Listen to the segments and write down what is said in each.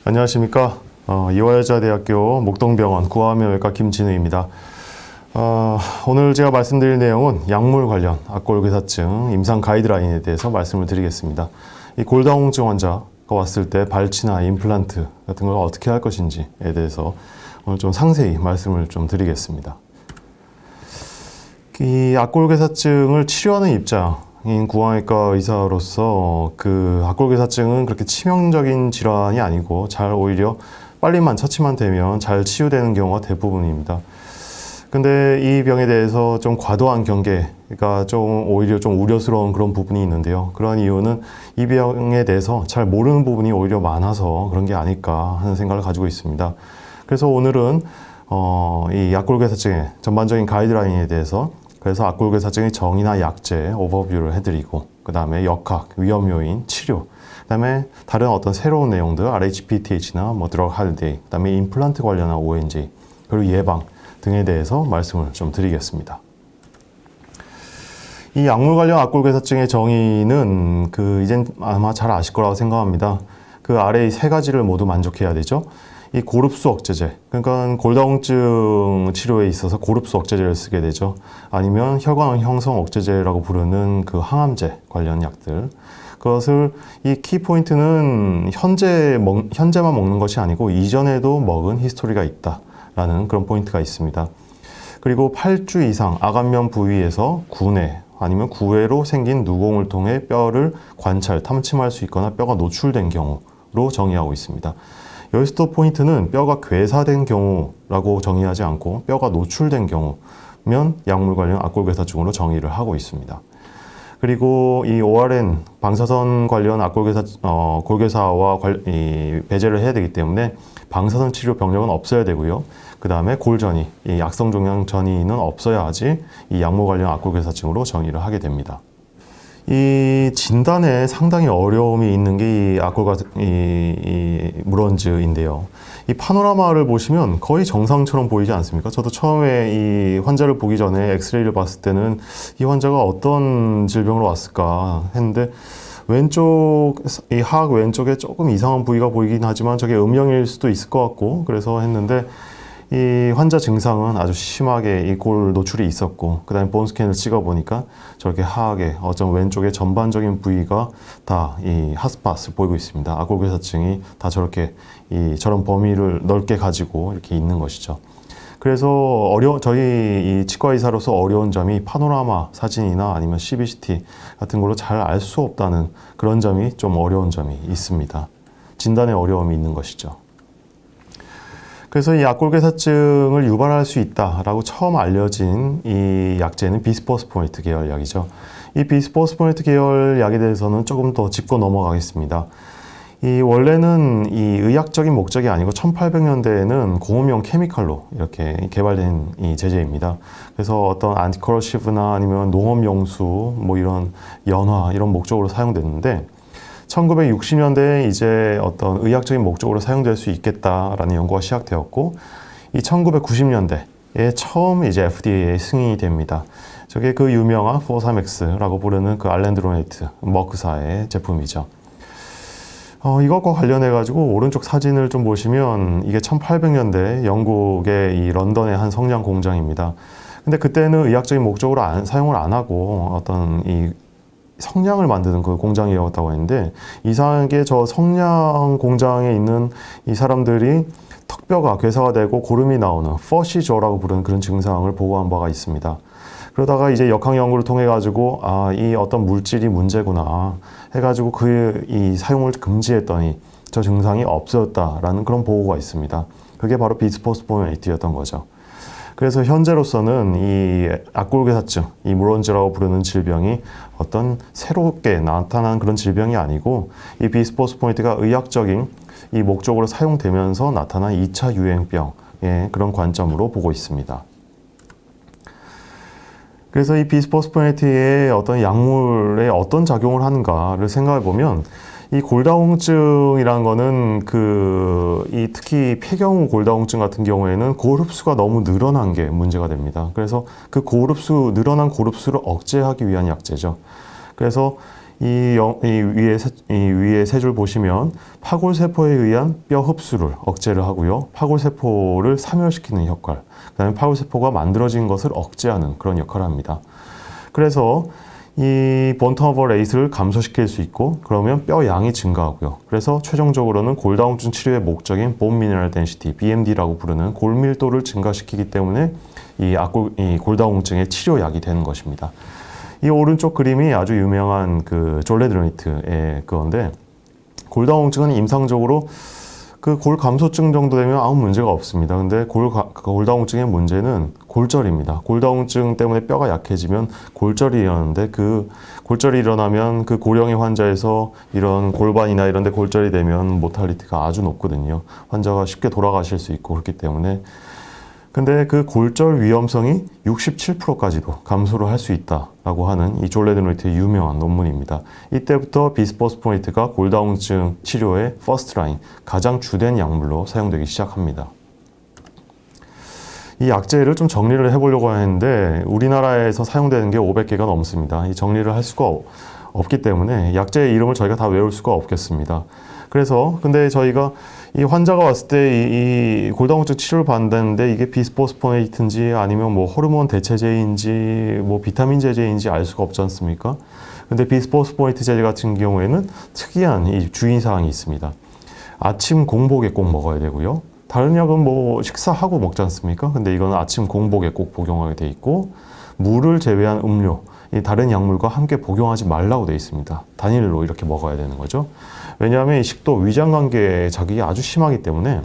안녕하십니까. 이화여자대학교 목동병원 구암외과 김진우입니다. 오늘 제가 말씀드릴 내용은 약물 관련 악골괴사증 임상 가이드라인에 대해서 말씀을 드리겠습니다. 이 골다공증 환자가 왔을 때 발치나 임플란트 같은 걸 어떻게 할 것인지에 대해서 오늘 좀 상세히 말씀을 좀 드리겠습니다. 이 악골괴사증을 치료하는 입장인 구강외과 의사로서 그 악골괴사증은 그렇게 치명적인 질환이 아니고 잘 오히려 빨리만 처치만 되면 잘 치유되는 경우가 대부분입니다. 근데 이 병에 대해서 좀 과도한 경계가 좀 오히려 좀 우려스러운 그런 부분이 있는데요. 그런 이유는 이 병에 대해서 잘 모르는 부분이 오히려 많아서 그런 게 아닐까 하는 생각을 가지고 있습니다. 그래서 오늘은 이 약골괴사증의 전반적인 가이드라인에 대해서 그래서 악골괴사증의 정의나 약제 오버뷰를 해드리고 그 다음에 역학, 위험 요인, 치료 그 다음에 다른 어떤 새로운 내용들 RHPTH나 드러그 할리데이 그 다음에 임플란트 관련한 ONJ 그리고 예방 등에 대해서 말씀을 좀 드리겠습니다. 이 약물 관련 악골괴사증의 정의는 이젠 아마 잘 아실 거라고 생각합니다. 그 아래 세 가지를 모두 만족해야 되죠. 이 고릅수 억제제, 그러니까 골다공증 치료에 있어서 고릅수 억제제를 쓰게 되죠. 아니면 혈관 형성 억제제라고 부르는 그 항암제 관련 약들. 그것을 이 키포인트는 현재만 먹는 것이 아니고 이전에도 먹은 히스토리가 있다라는 그런 포인트가 있습니다. 그리고 8주 이상 아간면 부위에서 구내 아니면 구외로 생긴 누공을 통해 뼈를 관찰, 탐침할 수 있거나 뼈가 노출된 경우로 정의하고 있습니다. 여기서 포인트는 뼈가 괴사된 경우라고 정의하지 않고 뼈가 노출된 경우면 약물 관련 악골괴사증으로 정의를 하고 있습니다. 그리고 이 ORN 방사선 관련 골괴사와 배제를 해야 되기 때문에 방사선 치료 병력은 없어야 되고요. 그 다음에 골전이, 이 약성 종양 전이는 없어야지 이 약물 관련 악골괴사증으로 정의를 하게 됩니다. 이 진단에 상당히 어려움이 있는 게 이 물원즈인데요. 이 파노라마를 보시면 거의 정상처럼 보이지 않습니까? 저도 처음에 이 환자를 보기 전에 엑스레이를 봤을 때는 이 환자가 어떤 질병으로 왔을까 했는데 이 하악 왼쪽에 조금 이상한 부위가 보이긴 하지만 저게 음영일 수도 있을 것 같고 그래서 했는데 이 환자 증상은 아주 심하게 이 골 노출이 있었고 그 다음에 본스캔을 찍어 보니까 저렇게 하악에 어쩜 왼쪽에 전반적인 부위가 다 이 핫스팟을 보이고 있습니다. 악골괴사증이 다 저렇게 저런 범위를 넓게 가지고 이렇게 있는 것이죠. 그래서 저희 이 치과 의사로서 어려운 점이 파노라마 사진이나 아니면 CBCT 같은 걸로 잘 알 수 없다는 그런 점이 좀 어려운 점이 있습니다. 진단에 어려움이 있는 것이죠. 그래서 이 악골괴사증을 유발할 수 있다라고 처음 알려진 이 약제는 비스포스포네트 계열 약이죠. 이 비스포스포네트 계열 약에 대해서는 조금 더 짚고 넘어가겠습니다. 이 원래는 이 의학적인 목적이 아니고 1800년대에는 공업용 케미칼로 이렇게 개발된 이 제제입니다. 그래서 어떤 안티커러시브나 아니면 농업용수 이런 연화 이런 목적으로 사용됐는데 1960년대에 이제 어떤 의학적인 목적으로 사용될 수 있겠다라는 연구가 시작되었고 이 1990년대에 처음 이제 FDA에 승인이 됩니다. 저게 그 유명한 포사맥스라고 부르는 그 알렌드로네이트 머크사의 제품이죠. 이것과 관련해 가지고 오른쪽 사진을 좀 보시면 이게 1800년대 영국의 이 런던의 한 성냥 공장입니다. 근데 그때는 의학적인 목적으로 사용을 안 하고 어떤 이 성냥을 만드는 그 공장이었다고 했는데 이상하게 저 성냥 공장에 있는 이 사람들이 턱뼈가 괴사가 되고 고름이 나오는 퍼시저라고 부르는 그런 증상을 보고한 바가 있습니다. 그러다가 이제 역학 연구를 통해 가지고 이 어떤 물질이 문제구나 해가지고 이 사용을 금지했더니 저 증상이 없어졌다라는 그런 보고가 있습니다. 그게 바로 비스포스포네이트였던 거죠. 그래서 현재로서는 이 악골괴사증, 이 물원즈라고 부르는 질병이 어떤 새롭게 나타난 그런 질병이 아니고 이 비스포스포네이트가 의학적인 이 목적으로 사용되면서 나타난 2차 유행병의 그런 관점으로 보고 있습니다. 그래서 이 비스포스포네이트의 어떤 약물에 어떤 작용을 하는가를 생각해 보면 이 골다공증이라는 거는 특히 폐경후 골다공증 같은 경우에는 고흡수가 너무 늘어난 게 문제가 됩니다. 그래서 그 늘어난 고흡수를 억제하기 위한 약제죠. 그래서 이 위에 세 줄 보시면 파골세포에 의한 뼈 흡수를 억제를 하고요. 파골세포를 사멸시키는 역할, 그 다음에 파골세포가 만들어진 것을 억제하는 그런 역할을 합니다. 그래서 이 본터너버 레이트를 감소시킬 수 있고, 그러면 뼈 양이 증가하고요. 그래서 최종적으로는 골다공증 치료의 목적인 본 미네랄 덴시티, BMD라고 부르는 골밀도를 증가시키기 때문에 이 골다공증의 치료약이 되는 것입니다. 이 오른쪽 그림이 아주 유명한 그 졸레드노이트의 그건데, 골다공증은 임상적으로 그 골 감소증 정도 되면 아무 문제가 없습니다. 근데 골다공증의 문제는 골절입니다. 골다공증 때문에 뼈가 약해지면 골절이 일어나는데, 그 골절이 일어나면 그 고령의 환자에서 이런 골반이나 이런 데 골절이 되면 모탈리티가 아주 높거든요. 환자가 쉽게 돌아가실 수 있고 그렇기 때문에. 근데 그 골절 위험성이 67%까지도 감소를 할 수 있다라고 하는 이 졸레드노이트의 유명한 논문입니다. 이때부터 비스포스포네이트가 골다공증 치료의 퍼스트 라인, 가장 주된 약물로 사용되기 시작합니다. 이 약제를 좀 정리를 해보려고 하는데, 우리나라에서 사용되는 게 500개가 넘습니다. 이 정리를 할 수가 없기 때문에 약제의 이름을 저희가 다 외울 수가 없겠습니다. 그래서 근데 저희가 이 환자가 왔을 때 이 골다공증 치료를 받는데, 이게 비스포스포네이트인지 아니면 뭐 호르몬 대체제인지 뭐 비타민 제제인지 알 수가 없지 않습니까? 근데 비스포스포네이트 제제 같은 경우에는 특이한 이 주의사항이 있습니다. 아침 공복에 꼭 먹어야 되고요. 다른 약은 뭐 식사하고 먹지 않습니까? 근데 이거는 아침 공복에 꼭 복용하게 돼 있고, 물을 제외한 음료, 이 다른 약물과 함께 복용하지 말라고 돼 있습니다. 단일로 이렇게 먹어야 되는 거죠. 왜냐하면 이 식도 위장관계 자극이 아주 심하기 때문에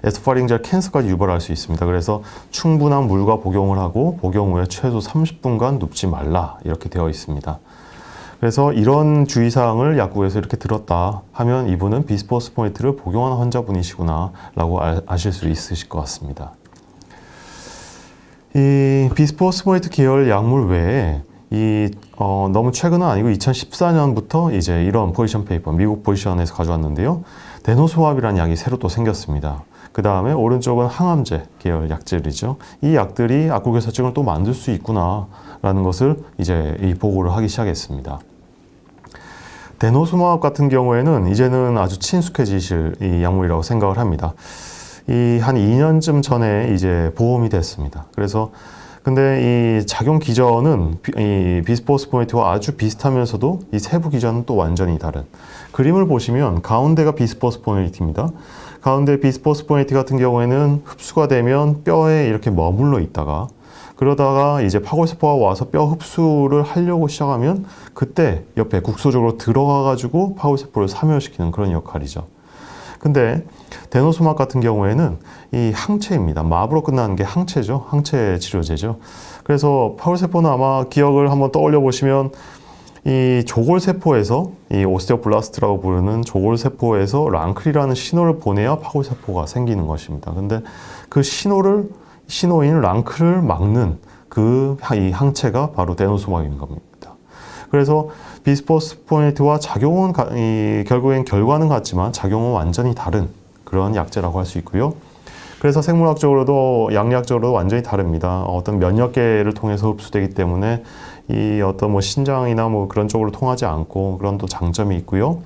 에소파링제얼 캔서까지 유발할 수 있습니다. 그래서 충분한 물과 복용을 하고, 복용 후에 최소 30분간 눕지 말라 이렇게 되어 있습니다. 그래서 이런 주의사항을 약국에서 이렇게 들었다 하면 이분은 비스포스포네이트를 복용하는 환자분이시구나 라고 아실 수 있으실 것 같습니다. 이 비스포스포네이트 계열 약물 외에 너무 최근은 아니고 2014년부터 이제 이런 포지션 페이퍼, 미국 포지션에서 가져왔는데요. 데노소압이라는 약이 새로 또 생겼습니다. 그 다음에 오른쪽은 항암제 계열 약들이죠. 이 약들이 악골결사증을 또 만들 수 있구나라는 것을 이제 이 보고를 하기 시작했습니다. 데노소압 같은 경우에는 이제는 아주 친숙해지실 이 약물이라고 생각을 합니다. 한 2년쯤 전에 이제 보험이 됐습니다. 그래서 근데 이 작용 기전은 이 비스포스포네이트와 아주 비슷하면서도 이 세부 기전은 또 완전히 다른. 그림을 보시면 가운데가 비스포스포네이트입니다. 가운데 비스포스포네이트 같은 경우에는 흡수가 되면 뼈에 이렇게 머물러 있다가, 그러다가 이제 파골세포가 와서 뼈 흡수를 하려고 시작하면 그때 옆에 국소적으로 들어가 가지고 파골세포를 사멸시키는 그런 역할이죠. 근데 데노소맙 같은 경우에는 이 항체입니다. 마브로 끝나는 게 항체죠. 항체 치료제죠. 그래서 파골세포는 아마 기억을 한번 떠올려 보시면 이 조골세포에서 이 오스테오블라스트라고 부르는 조골세포에서 랑클이라는 신호를 보내야 파골세포가 생기는 것입니다. 근데 그 신호인 랑클을 막는 이 항체가 바로 데노소맙인 겁니다. 그래서 비스포스포네이트와 작용은 결국엔 결과는 같지만 작용은 완전히 다른 그런 약제라고 할 수 있고요. 그래서 생물학적으로도 양리학적으로도 완전히 다릅니다. 어떤 면역계를 통해서 흡수되기 때문에 이 어떤 뭐 신장이나 뭐 그런 쪽으로 통하지 않고 그런 또 장점이 있고요.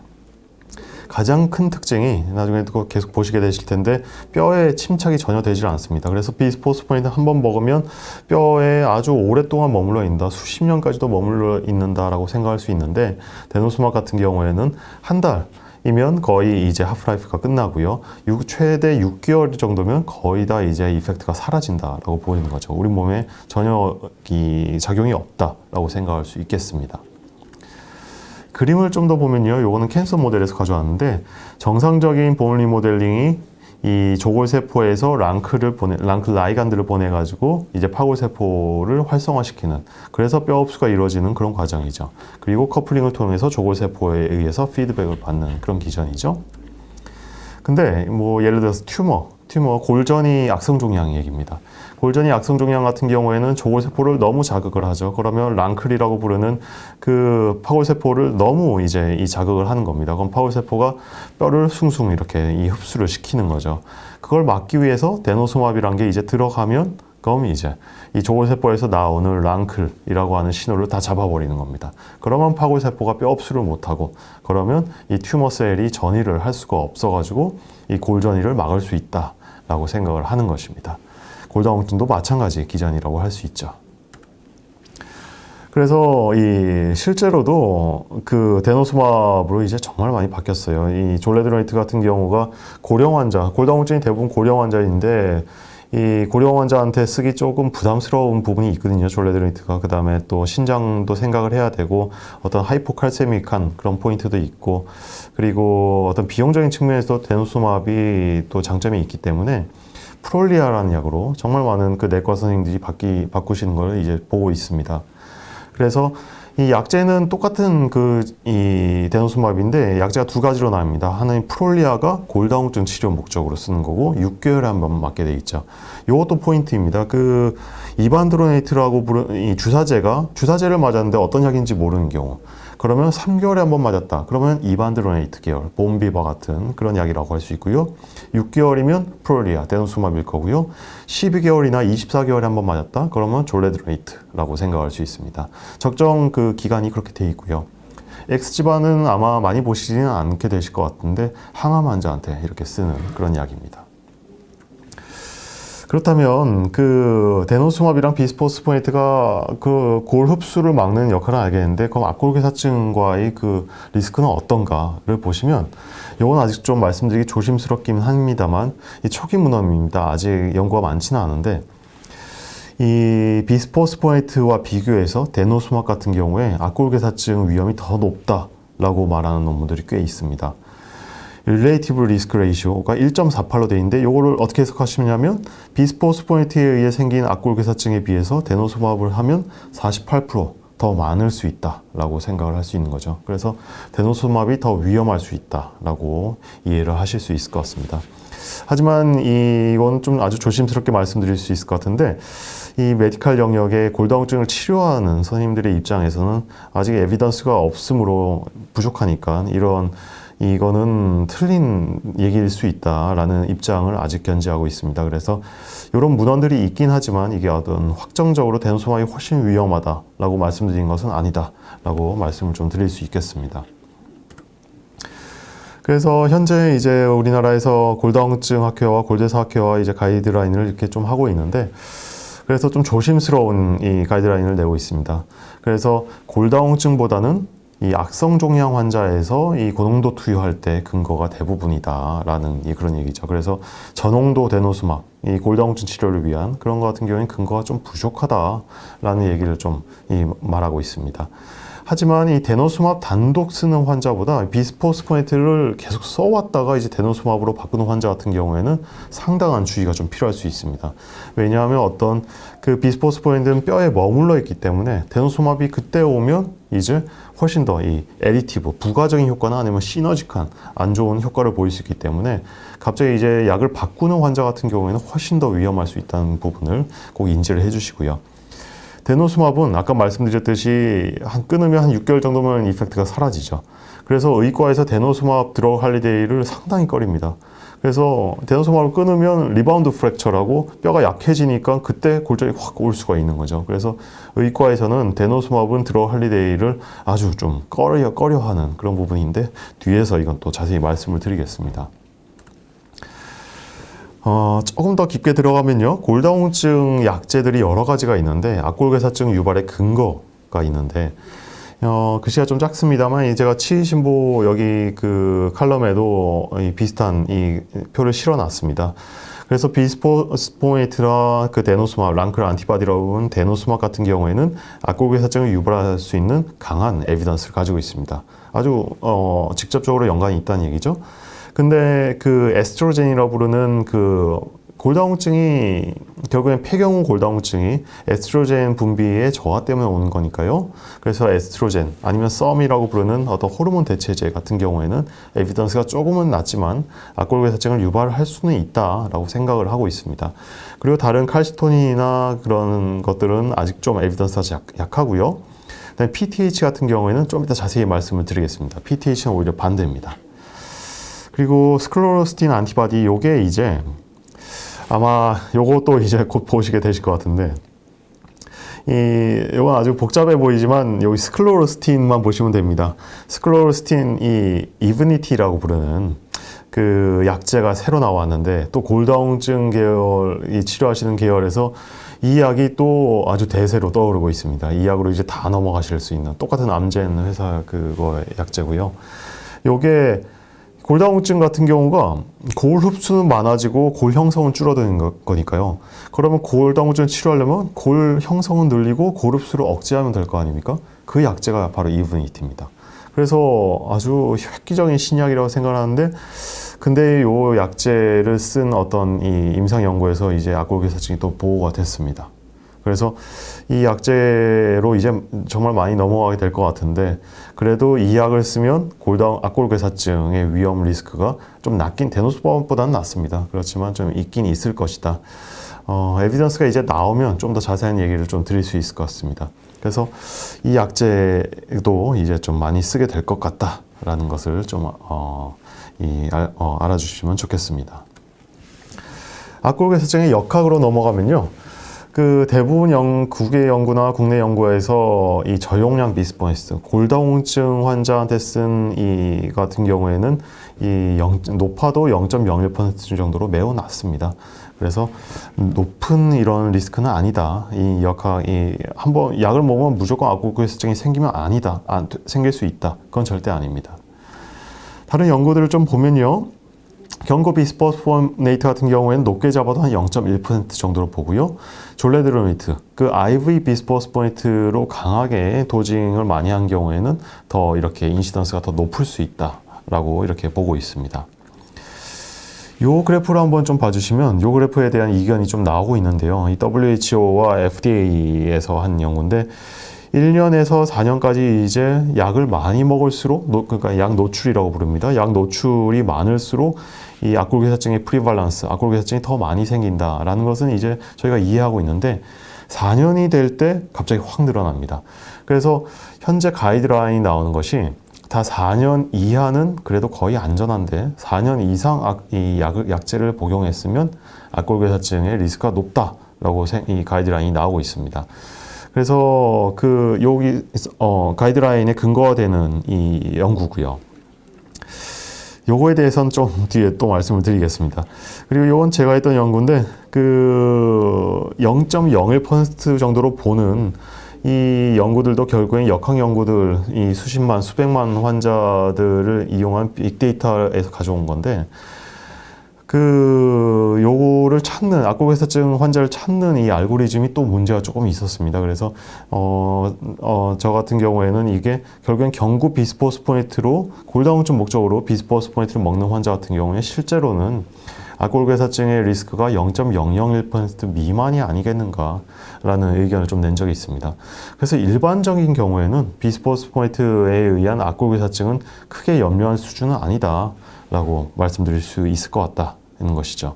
가장 큰 특징이 나중에 또 계속 보시게 되실 텐데, 뼈에 침착이 전혀 되질 않습니다. 그래서 비스포스포네이트 한번 먹으면 뼈에 아주 오랫동안 머물러 있는다, 수십 년까지도 머물러 있는다라고 생각할 수 있는데, 데노소맙 같은 경우에는 한 달이면 거의 이제 하프라이프가 끝나고요. 최대 6개월 정도면 거의 다 이제 이펙트가 사라진다라고 보이는 거죠. 우리 몸에 전혀 작용이 없다라고 생각할 수 있겠습니다. 그림을 좀 더 보면요, 요거는 캔서 모델에서 가져왔는데, 정상적인 본 리모델링이 이 조골세포에서 랑클 라이간드를 보내가지고 이제 파골세포를 활성화시키는, 그래서 뼈 흡수가 이루어지는 그런 과정이죠. 그리고 커플링을 통해서 조골세포에 의해서 피드백을 받는 그런 기전이죠. 근데 뭐 예를 들어서 골전이 악성종양 얘기입니다. 골전이 악성종양 같은 경우에는 조골세포를 너무 자극을 하죠. 그러면 랑클이라고 부르는 그 파골세포를 너무 이제 이 자극을 하는 겁니다. 그럼 파골세포가 뼈를 숭숭 이렇게 이 흡수를 시키는 거죠. 그걸 막기 위해서 데노소맙이라는 게 이제 들어가면 그럼 이제 이 조골세포에서 나오는 랑클이라고 하는 신호를 다 잡아버리는 겁니다. 그러면 파골세포가 뼈 흡수를 못하고, 그러면 이 튜머 셀이 전이를 할 수가 없어가지고 이 골전이를 막을 수 있다라고 생각을 하는 것입니다. 골다공증도 마찬가지 기전이라고 할 수 있죠. 그래서 이 실제로도 그 데노스마브로 이제 정말 많이 바뀌었어요. 이 졸레드로이트 같은 경우가 고령 환자, 골다공증이 대부분 고령 환자인데 이 고령 환자한테 쓰기 조금 부담스러운 부분이 있거든요. 졸레드로이트가. 그 다음에 또 신장도 생각을 해야 되고 어떤 하이포칼세믹한 그런 포인트도 있고, 그리고 어떤 비용적인 측면에서 데노스마브이 또 장점이 있기 때문에 프롤리아라는 약으로 정말 많은 그 내과 선생님들이 바꾸시는 걸 이제 보고 있습니다. 그래서 이 약제는 똑같은 이 데노스마브인데 약제가 두 가지로 나뉩니다. 하나는 프롤리아가 골다공증 치료 목적으로 쓰는 거고 6개월에 한 번 맞게 돼 있죠. 이것도 포인트입니다. 그 이반드로네이트라고 부르는 이 주사제를 맞았는데 어떤 약인지 모르는 경우, 그러면 3개월에 한 번 맞았다. 그러면 이반드로네이트 계열, 봄비바 같은 그런 약이라고 할 수 있고요. 6개월이면 프롤리아, 데노스마브일 거고요. 12개월이나 24개월에 한 번 맞았다. 그러면 졸레드로이트라고 생각할 수 있습니다. 적정 그 기간이 그렇게 돼 있고요. X지반은 아마 많이 보시지는 않게 되실 것 같은데 항암 환자한테 이렇게 쓰는 그런 약입니다. 그렇다면 그 데노스마브랑 비스포스포네이트가 그 골 흡수를 막는 역할을 알겠는데, 그럼 앞골괴사증과의 그 리스크는 어떤가를 보시면, 이건 아직 좀 말씀드리기 조심스럽긴 합니다만 이 초기 문헌입니다. 아직 연구가 많지는 않은데 이 비스포스포네이트와 비교해서 데노스마브 같은 경우에 앞골괴사증 위험이 더 높다라고 말하는 논문들이 꽤 있습니다. Relative Risk Ratio가 1.48로 되어 있는데, 이거를 어떻게 해석하시냐면 비스포스포네이트에 의해 생긴 앞골괴사증에 비해서 데노스마브를 하면 48%더 많을 수 있다라고 생각을 할 수 있는 거죠. 그래서 데노스마브이 더 위험할 수 있다라고 이해를 하실 수 있을 것 같습니다. 하지만 이건 좀 아주 조심스럽게 말씀드릴 수 있을 것 같은데, 이 메디칼 영역의 골다공증을 치료하는 선생님들의 입장에서는 아직 에비던스가 없으므로 부족하니까 이거는 틀린 얘기일 수 있다라는 입장을 아직 견지하고 있습니다. 그래서 이런 문헌들이 있긴 하지만 이게 어떤 확정적으로 데노스마브이 훨씬 위험하다라고 말씀드린 것은 아니다라고 말씀을 좀 드릴 수 있겠습니다. 그래서 현재 이제 우리나라에서 골다공증 학회와 골대사 학회와 이제 가이드라인을 이렇게 좀 하고 있는데, 그래서 좀 조심스러운 이 가이드라인을 내고 있습니다. 그래서 골다공증보다는 이 악성 종양 환자에서 이 고농도 투여할 때 근거가 대부분이다라는 그런 얘기죠. 그래서 저농도 데노스마브, 이 골다공증 치료를 위한 그런 것 같은 경우에는 근거가 좀 부족하다라는 얘기를 좀 말하고 있습니다. 하지만 이 데노스마브 단독 쓰는 환자보다 비스포스포네이트를 계속 써왔다가 이제 데노스마브로 바꾸는 환자 같은 경우에는 상당한 주의가 좀 필요할 수 있습니다. 왜냐하면 어떤 그 비스포스포네이트는 뼈에 머물러 있기 때문에 데노스마브이 그때 오면 이제 훨씬 더 이 애디티브, 부가적인 효과나 아니면 시너지한 안 좋은 효과를 보일 수 있기 때문에 갑자기 이제 약을 바꾸는 환자 같은 경우에는 훨씬 더 위험할 수 있다는 부분을 꼭 인지를 해주시고요. 데노스마브는 아까 말씀드렸듯이 끊으면 한 6개월 정도면 이펙트가 사라지죠. 그래서 의과에서 데노스마브 드러그 할리데이를 상당히 꺼립니다. 그래서 데노스마브를 끊으면 리바운드 프랙처라고 뼈가 약해지니까 그때 골절이 확 올 수가 있는 거죠. 그래서 의과에서는 데노스마브 드러그 할리데이를 아주 좀 꺼려하는 그런 부분인데, 뒤에서 이건 또 자세히 말씀을 드리겠습니다. 조금 더 깊게 들어가면요, 골다공증 약제들이 여러 가지가 있는데 앞골괴사증 유발의 근거가 있는데, 글씨가 좀 작습니다만 제가 치의신보 여기 그 칼럼에도 비슷한 이 표를 실어놨습니다. 그래서 비스포스포네이트라 그 데노스마브, 랑클 안티바디라고 하는 데노스마브 같은 경우에는 앞골괴사증을 유발할 수 있는 강한 에비던스를 가지고 있습니다. 아주 직접적으로 연관이 있다는 얘기죠. 근데 그 에스트로겐이라고 부르는 그 골다공증이 결국엔 폐경후 골다공증이 에스트로겐 분비의 저하 때문에 오는 거니까요. 그래서 에스트로겐 아니면 썸이라고 부르는 어떤 호르몬 대체제 같은 경우에는 에비던스가 조금은 낮지만 앞골괴사증을 유발할 수는 있다라고 생각을 하고 있습니다. 그리고 다른 칼시토닌이나 그런 것들은 아직 좀 에비던스가 약하고요. 그다음에 PTH 같은 경우에는 좀 이따 자세히 말씀을 드리겠습니다. PTH는 오히려 반대입니다. 그리고 스클로로스틴 안티바디, 요게 이제 아마 요것도 이제 곧 보시게 되실 것 같은데, 이건 아주 복잡해 보이지만 여기 스클로로스틴만 보시면 됩니다. 스클로로스틴 이 이브니티라고 부르는 그 약제가 새로 나왔는데, 또 골다공증 계열이 치료하시는 계열에서 이 약이 또 아주 대세로 떠오르고 있습니다. 이 약으로 이제 다 넘어가실 수 있는 똑같은 암젠 회사 그거 약제고요. 요게 골다공증 같은 경우가 골 흡수는 많아지고 골 형성은 줄어드는 거니까요. 그러면 골다공증 치료하려면 골 형성은 늘리고 골 흡수를 억제하면 될 거 아닙니까? 그 약제가 바로 이브니티입니다. 그래서 아주 획기적인 신약이라고 생각하는데, 근데 이 약제를 쓴 어떤 이 임상 연구에서 이제 악골괴사증이 또 보고가 됐습니다. 그래서 이 약제로 이제 정말 많이 넘어가게 될 것 같은데, 그래도 이 약을 쓰면 악골괴사증의 위험 리스크가 좀 낮긴, 데노스법보다는 낮습니다. 그렇지만 좀 있긴 있을 것이다. 에비던스가 이제 나오면 좀 더 자세한 얘기를 좀 드릴 수 있을 것 같습니다. 그래서 이 약제도 이제 좀 많이 쓰게 될 것 같다라는 것을 좀 알아주시면 좋겠습니다. 악골괴사증의 역학으로 넘어가면요, 그 대부분 국외 연구나 국내 연구에서 이 저용량 비스포니스, 골다공증 환자한테 쓴 이 같은 경우에는 높아도 0.01% 정도로 매우 낮습니다. 그래서 높은 이런 리스크는 아니다. 한번 약을 먹으면 무조건 악골괴사증이 생기면 생길 수 있다. 그건 절대 아닙니다. 다른 연구들을 좀 보면요, 경고 비스포스포네이트 같은 경우에는 높게 잡아도 한 0.1% 정도로 보고요. 졸레드로미트, 그 IV 비스포스포네이트로 강하게 도징을 많이 한 경우에는 더 이렇게 인시던스가 더 높을 수 있다라고 이렇게 보고 있습니다. 요 그래프를 한번 좀 봐주시면 요 그래프에 대한 이견이 좀 나오고 있는데요. 이 WHO와 FDA에서 한 연구인데, 1년에서 4년까지 이제 약을 많이 먹을수록, 그러니까 약 노출이라고 부릅니다. 약 노출이 많을수록 이 악골괴사증의 프리발란스, 악골괴사증이 더 많이 생긴다라는 것은 이제 저희가 이해하고 있는데, 4년이 될 때 갑자기 확 늘어납니다. 그래서 현재 가이드라인이 나오는 것이 다 4년 이하는 그래도 거의 안전한데, 4년 이상 이 약제를 복용했으면 악골괴사증의 리스크가 높다라고 이 가이드라인이 나오고 있습니다. 그래서 여기 가이드라인에 근거가 되는 이 연구고요. 요거에 대해서는 좀 뒤에 또 말씀을 드리겠습니다. 그리고 요건 제가 했던 연구인데, 0.01% 정도로 보는 이 연구들도 결국엔 역학 연구들, 이 수십만, 수백만 환자들을 이용한 빅데이터에서 가져온 건데, 요거를 찾는, 악골괴사증 환자를 찾는 이 알고리즘이 또 문제가 조금 있었습니다. 그래서, 저 같은 경우에는 이게 결국엔 경구 비스포스포네이트로, 골다공증 목적으로 비스포스포네이트를 먹는 환자 같은 경우에 실제로는 악골괴사증의 리스크가 0.001% 미만이 아니겠는가라는 의견을 좀 낸 적이 있습니다. 그래서 일반적인 경우에는 비스포스포네이트에 의한 악골괴사증은 크게 염려할 수준은 아니다라고 말씀드릴 수 있을 것 같다는 것이죠.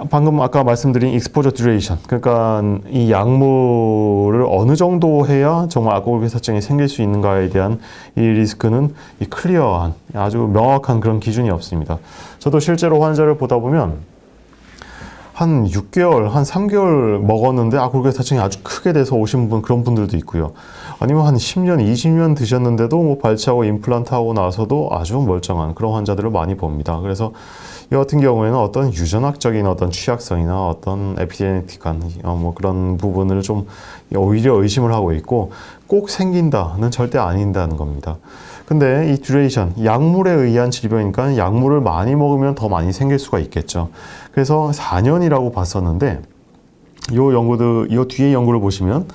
방금 아까 말씀드린 익스포저 듀레이션, 그러니까 이 약물을 어느 정도 해야 정말 악골괴사증이 생길 수 있는가에 대한 이 리스크는 이 클리어한, 아주 명확한 그런 기준이 없습니다. 저도 실제로 환자를 보다 보면 한 6개월, 한 3개월 먹었는데 악골괴사증이 아주 크게 돼서 오신 그런 분들도 있고요. 아니면 한 10년, 20년 드셨는데도 뭐 발치하고 임플란트하고 나서도 아주 멀쩡한 그런 환자들을 많이 봅니다. 그래서 이 같은 경우에는 어떤 유전학적인 어떤 취약성이나 어떤 에피제네틱한 그런 부분을 좀 오히려 의심을 하고 있고, 꼭 생긴다는 절대 아닌다는 겁니다. 근데 이 듀레이션, 약물에 의한 질병이니까 약물을 많이 먹으면 더 많이 생길 수가 있겠죠. 그래서 4년이라고 봤었는데, 요 뒤에 연구를 보시면,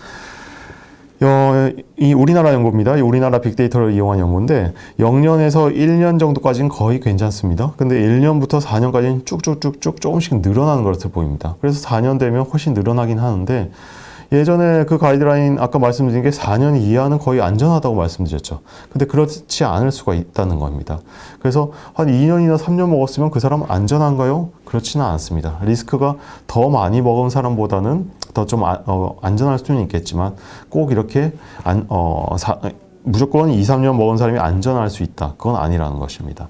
이 우리나라 연구입니다. 이 우리나라 빅데이터를 이용한 연구인데, 0년에서 1년 정도까지는 거의 괜찮습니다. 근데 1년부터 4년까지는 쭉쭉쭉쭉 조금씩 늘어나는 것을 보입니다. 그래서 4년 되면 훨씬 늘어나긴 하는데, 예전에 그 가이드라인 아까 말씀드린 게 4년 이하는 거의 안전하다고 말씀드렸죠. 근데 그렇지 않을 수가 있다는 겁니다. 그래서 한 2년이나 3년 먹었으면 그 사람은 안전한가요? 그렇지는 않습니다. 리스크가 더 많이 먹은 사람보다는 더 좀 안전할 수는 있겠지만, 꼭 이렇게 무조건 2, 3년 먹은 사람이 안전할 수 있다. 그건 아니라는 것입니다.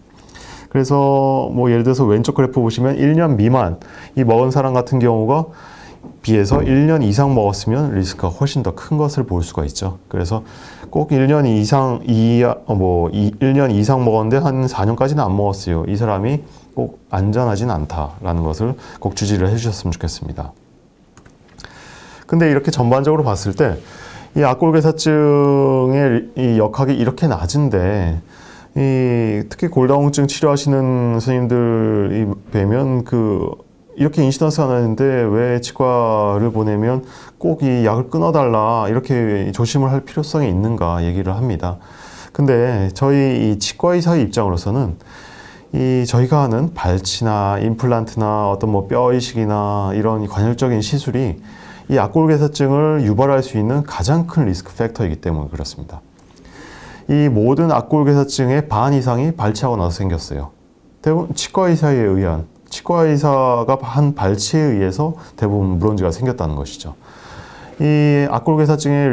그래서 뭐 예를 들어서 왼쪽 그래프 보시면 1년 미만 이 먹은 사람 같은 경우가 비해서 1년 이상 먹었으면 리스크가 훨씬 더 큰 것을 볼 수가 있죠. 그래서 꼭 1년 이상 1년 이상 먹었는데 한 4년까지는 안 먹었어요. 이 사람이 꼭 안전하진 않다라는 것을 꼭 주지를 해주셨으면 좋겠습니다. 근데 이렇게 전반적으로 봤을 때 이 악골괴사증의 이 역학이 이렇게 낮은데 특히 골다공증 치료하시는 선생님들이 뵈면 이렇게 인시던스가 나는데 왜 치과를 보내면 꼭 이 약을 끊어달라 이렇게 조심을 할 필요성이 있는가 얘기를 합니다. 근데 저희 이 치과 의사의 입장으로서는 저희가 하는 발치나 임플란트나 어떤 뭐 뼈 이식이나 이런 관열적인 시술이 이 악골괴사증을 유발할 수 있는 가장 큰 리스크 팩터이기 때문에 그렇습니다. 이 모든 악골괴사증의 반 이상이 발치하고 나서 생겼어요. 대부분 치과 의사가 한 발치에 의해서 대부분 물원지가 생겼다는 것이죠. 이 악골괴사증의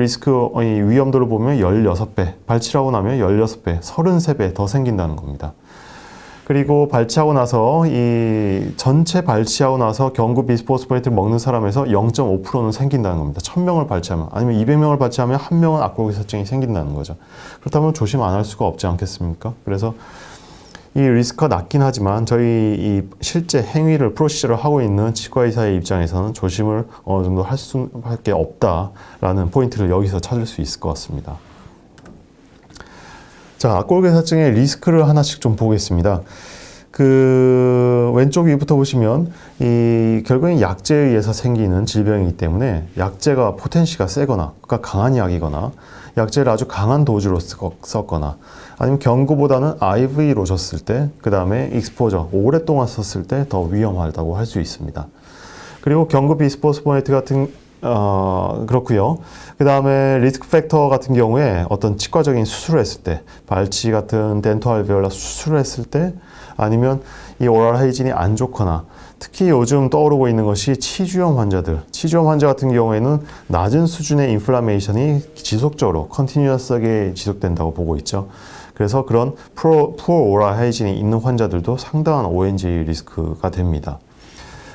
위험도를 보면 16배, 발치를 하고 나면 16배, 33배 더 생긴다는 겁니다. 그리고 발치하고 나서 전체 발치하고 나서 경구 비스포스포네트를 먹는 사람에서 0.5%는 생긴다는 겁니다. 1000명을 발치하면, 아니면 200명을 발치하면 1명은 악골괴사증이 생긴다는 거죠. 그렇다면 조심 안 할 수가 없지 않겠습니까? 그래서 이 리스크가 낮긴 하지만 저희 실제 행위를 프로시저를 하고 있는 치과 의사의 입장에서는 조심을 어느 정도 할 게 없다라는 포인트를 여기서 찾을 수 있을 것 같습니다. 자, 악골괴사증의 리스크를 하나씩 좀 보겠습니다. 왼쪽 위부터 보시면 결국엔 약제에 의해서 생기는 질병이기 때문에 약제가 포텐시가 세거나 그러니까 강한 약이거나 약제를 아주 강한 도주로 썼거나 아니면 경구보다는 IV로 줬을 때 그 다음에 익스포저 오랫동안 썼을 때 더 위험하다고 할 수 있습니다. 그리고 경구 비스포스포네트 같은 그렇고요. 그 다음에 리스크 팩터 같은 경우에 어떤 치과적인 수술을 했을 때, 발치 같은 덴토 알베올라 수술을 했을 때, 아니면 이 오랄 하이진이 안 좋거나, 특히 요즘 떠오르고 있는 것이 치주염 환자 같은 경우에는 낮은 수준의 인플라메이션이 지속적으로, 컨티뉴어스하게 지속된다고 보고 있죠. 그래서 그런 푸어 오랄 하이진이 있는 환자들도 상당한 ONG 리스크가 됩니다.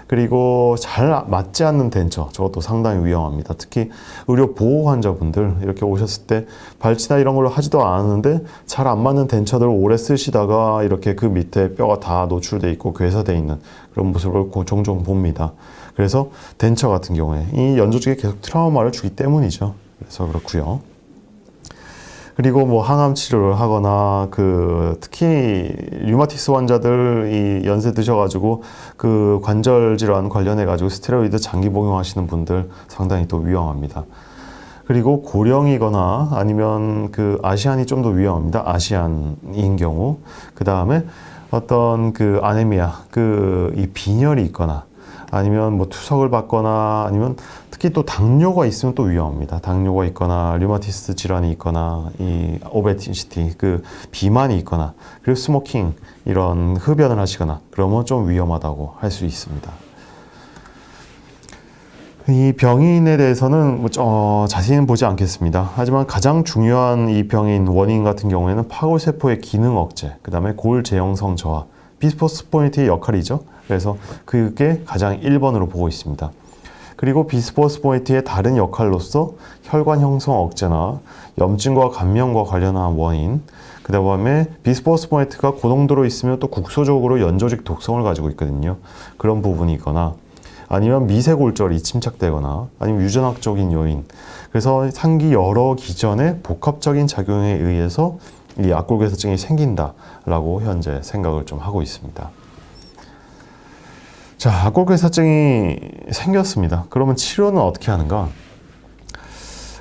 그리고 잘 맞지 않는 덴처, 저것도 상당히 위험합니다. 특히 의료 보호 환자분들 이렇게 오셨을 때 발치나 이런 걸로 하지도 않았는데 잘 안 맞는 덴처들을 오래 쓰시다가 이렇게 그 밑에 뼈가 다 노출돼 있고 괴사돼 있는 그런 모습을 종종 봅니다. 그래서 덴처 같은 경우에 이 연조 쪽에 계속 트라우마를 주기 때문이죠. 그래서 그렇고요. 그리고 뭐 항암 치료를 하거나 특히 류마티스 환자들 연세 드셔가지고 관절 질환 관련해가지고 스테로이드 장기 복용하시는 분들 상당히 또 위험합니다. 그리고 고령이거나 아니면 아시안이 좀 더 위험합니다. 아시안인 경우. 그 다음에 어떤 아네미아, 이 빈혈이 있거나 아니면 뭐 투석을 받거나 아니면 특히 또 당뇨가 있으면 또 위험합니다. 당뇨가 있거나 류마티스 질환이 있거나 이 오베시티 비만이 있거나 그리고 스모킹 이런 흡연을 하시거나 그러면 좀 위험하다고 할 수 있습니다. 이 병인에 대해서는 자세히는 보지 않겠습니다. 하지만 가장 중요한 이 병인 원인 같은 경우에는 파골세포의 기능 억제, 그 다음에 골 재형성 저하, 비스포스포네트의 역할이죠. 그래서 그게 가장 1번으로 보고 있습니다. 그리고 비스포스포네트의 다른 역할로서 혈관 형성 억제나 염증과 감염과 관련한 원인, 그 다음에 비스포스포네트가 고농도로 있으면 또 국소적으로 연조직 독성을 가지고 있거든요. 그런 부분이 있거나 아니면 미세골절이 침착되거나 아니면 유전학적인 요인, 그래서 상기 여러 기전의 복합적인 작용에 의해서 이 악골괴사증이 생긴다라고 현재 생각을 좀 하고 있습니다. 자, 악골괴사증이 생겼습니다. 그러면 치료는 어떻게 하는가?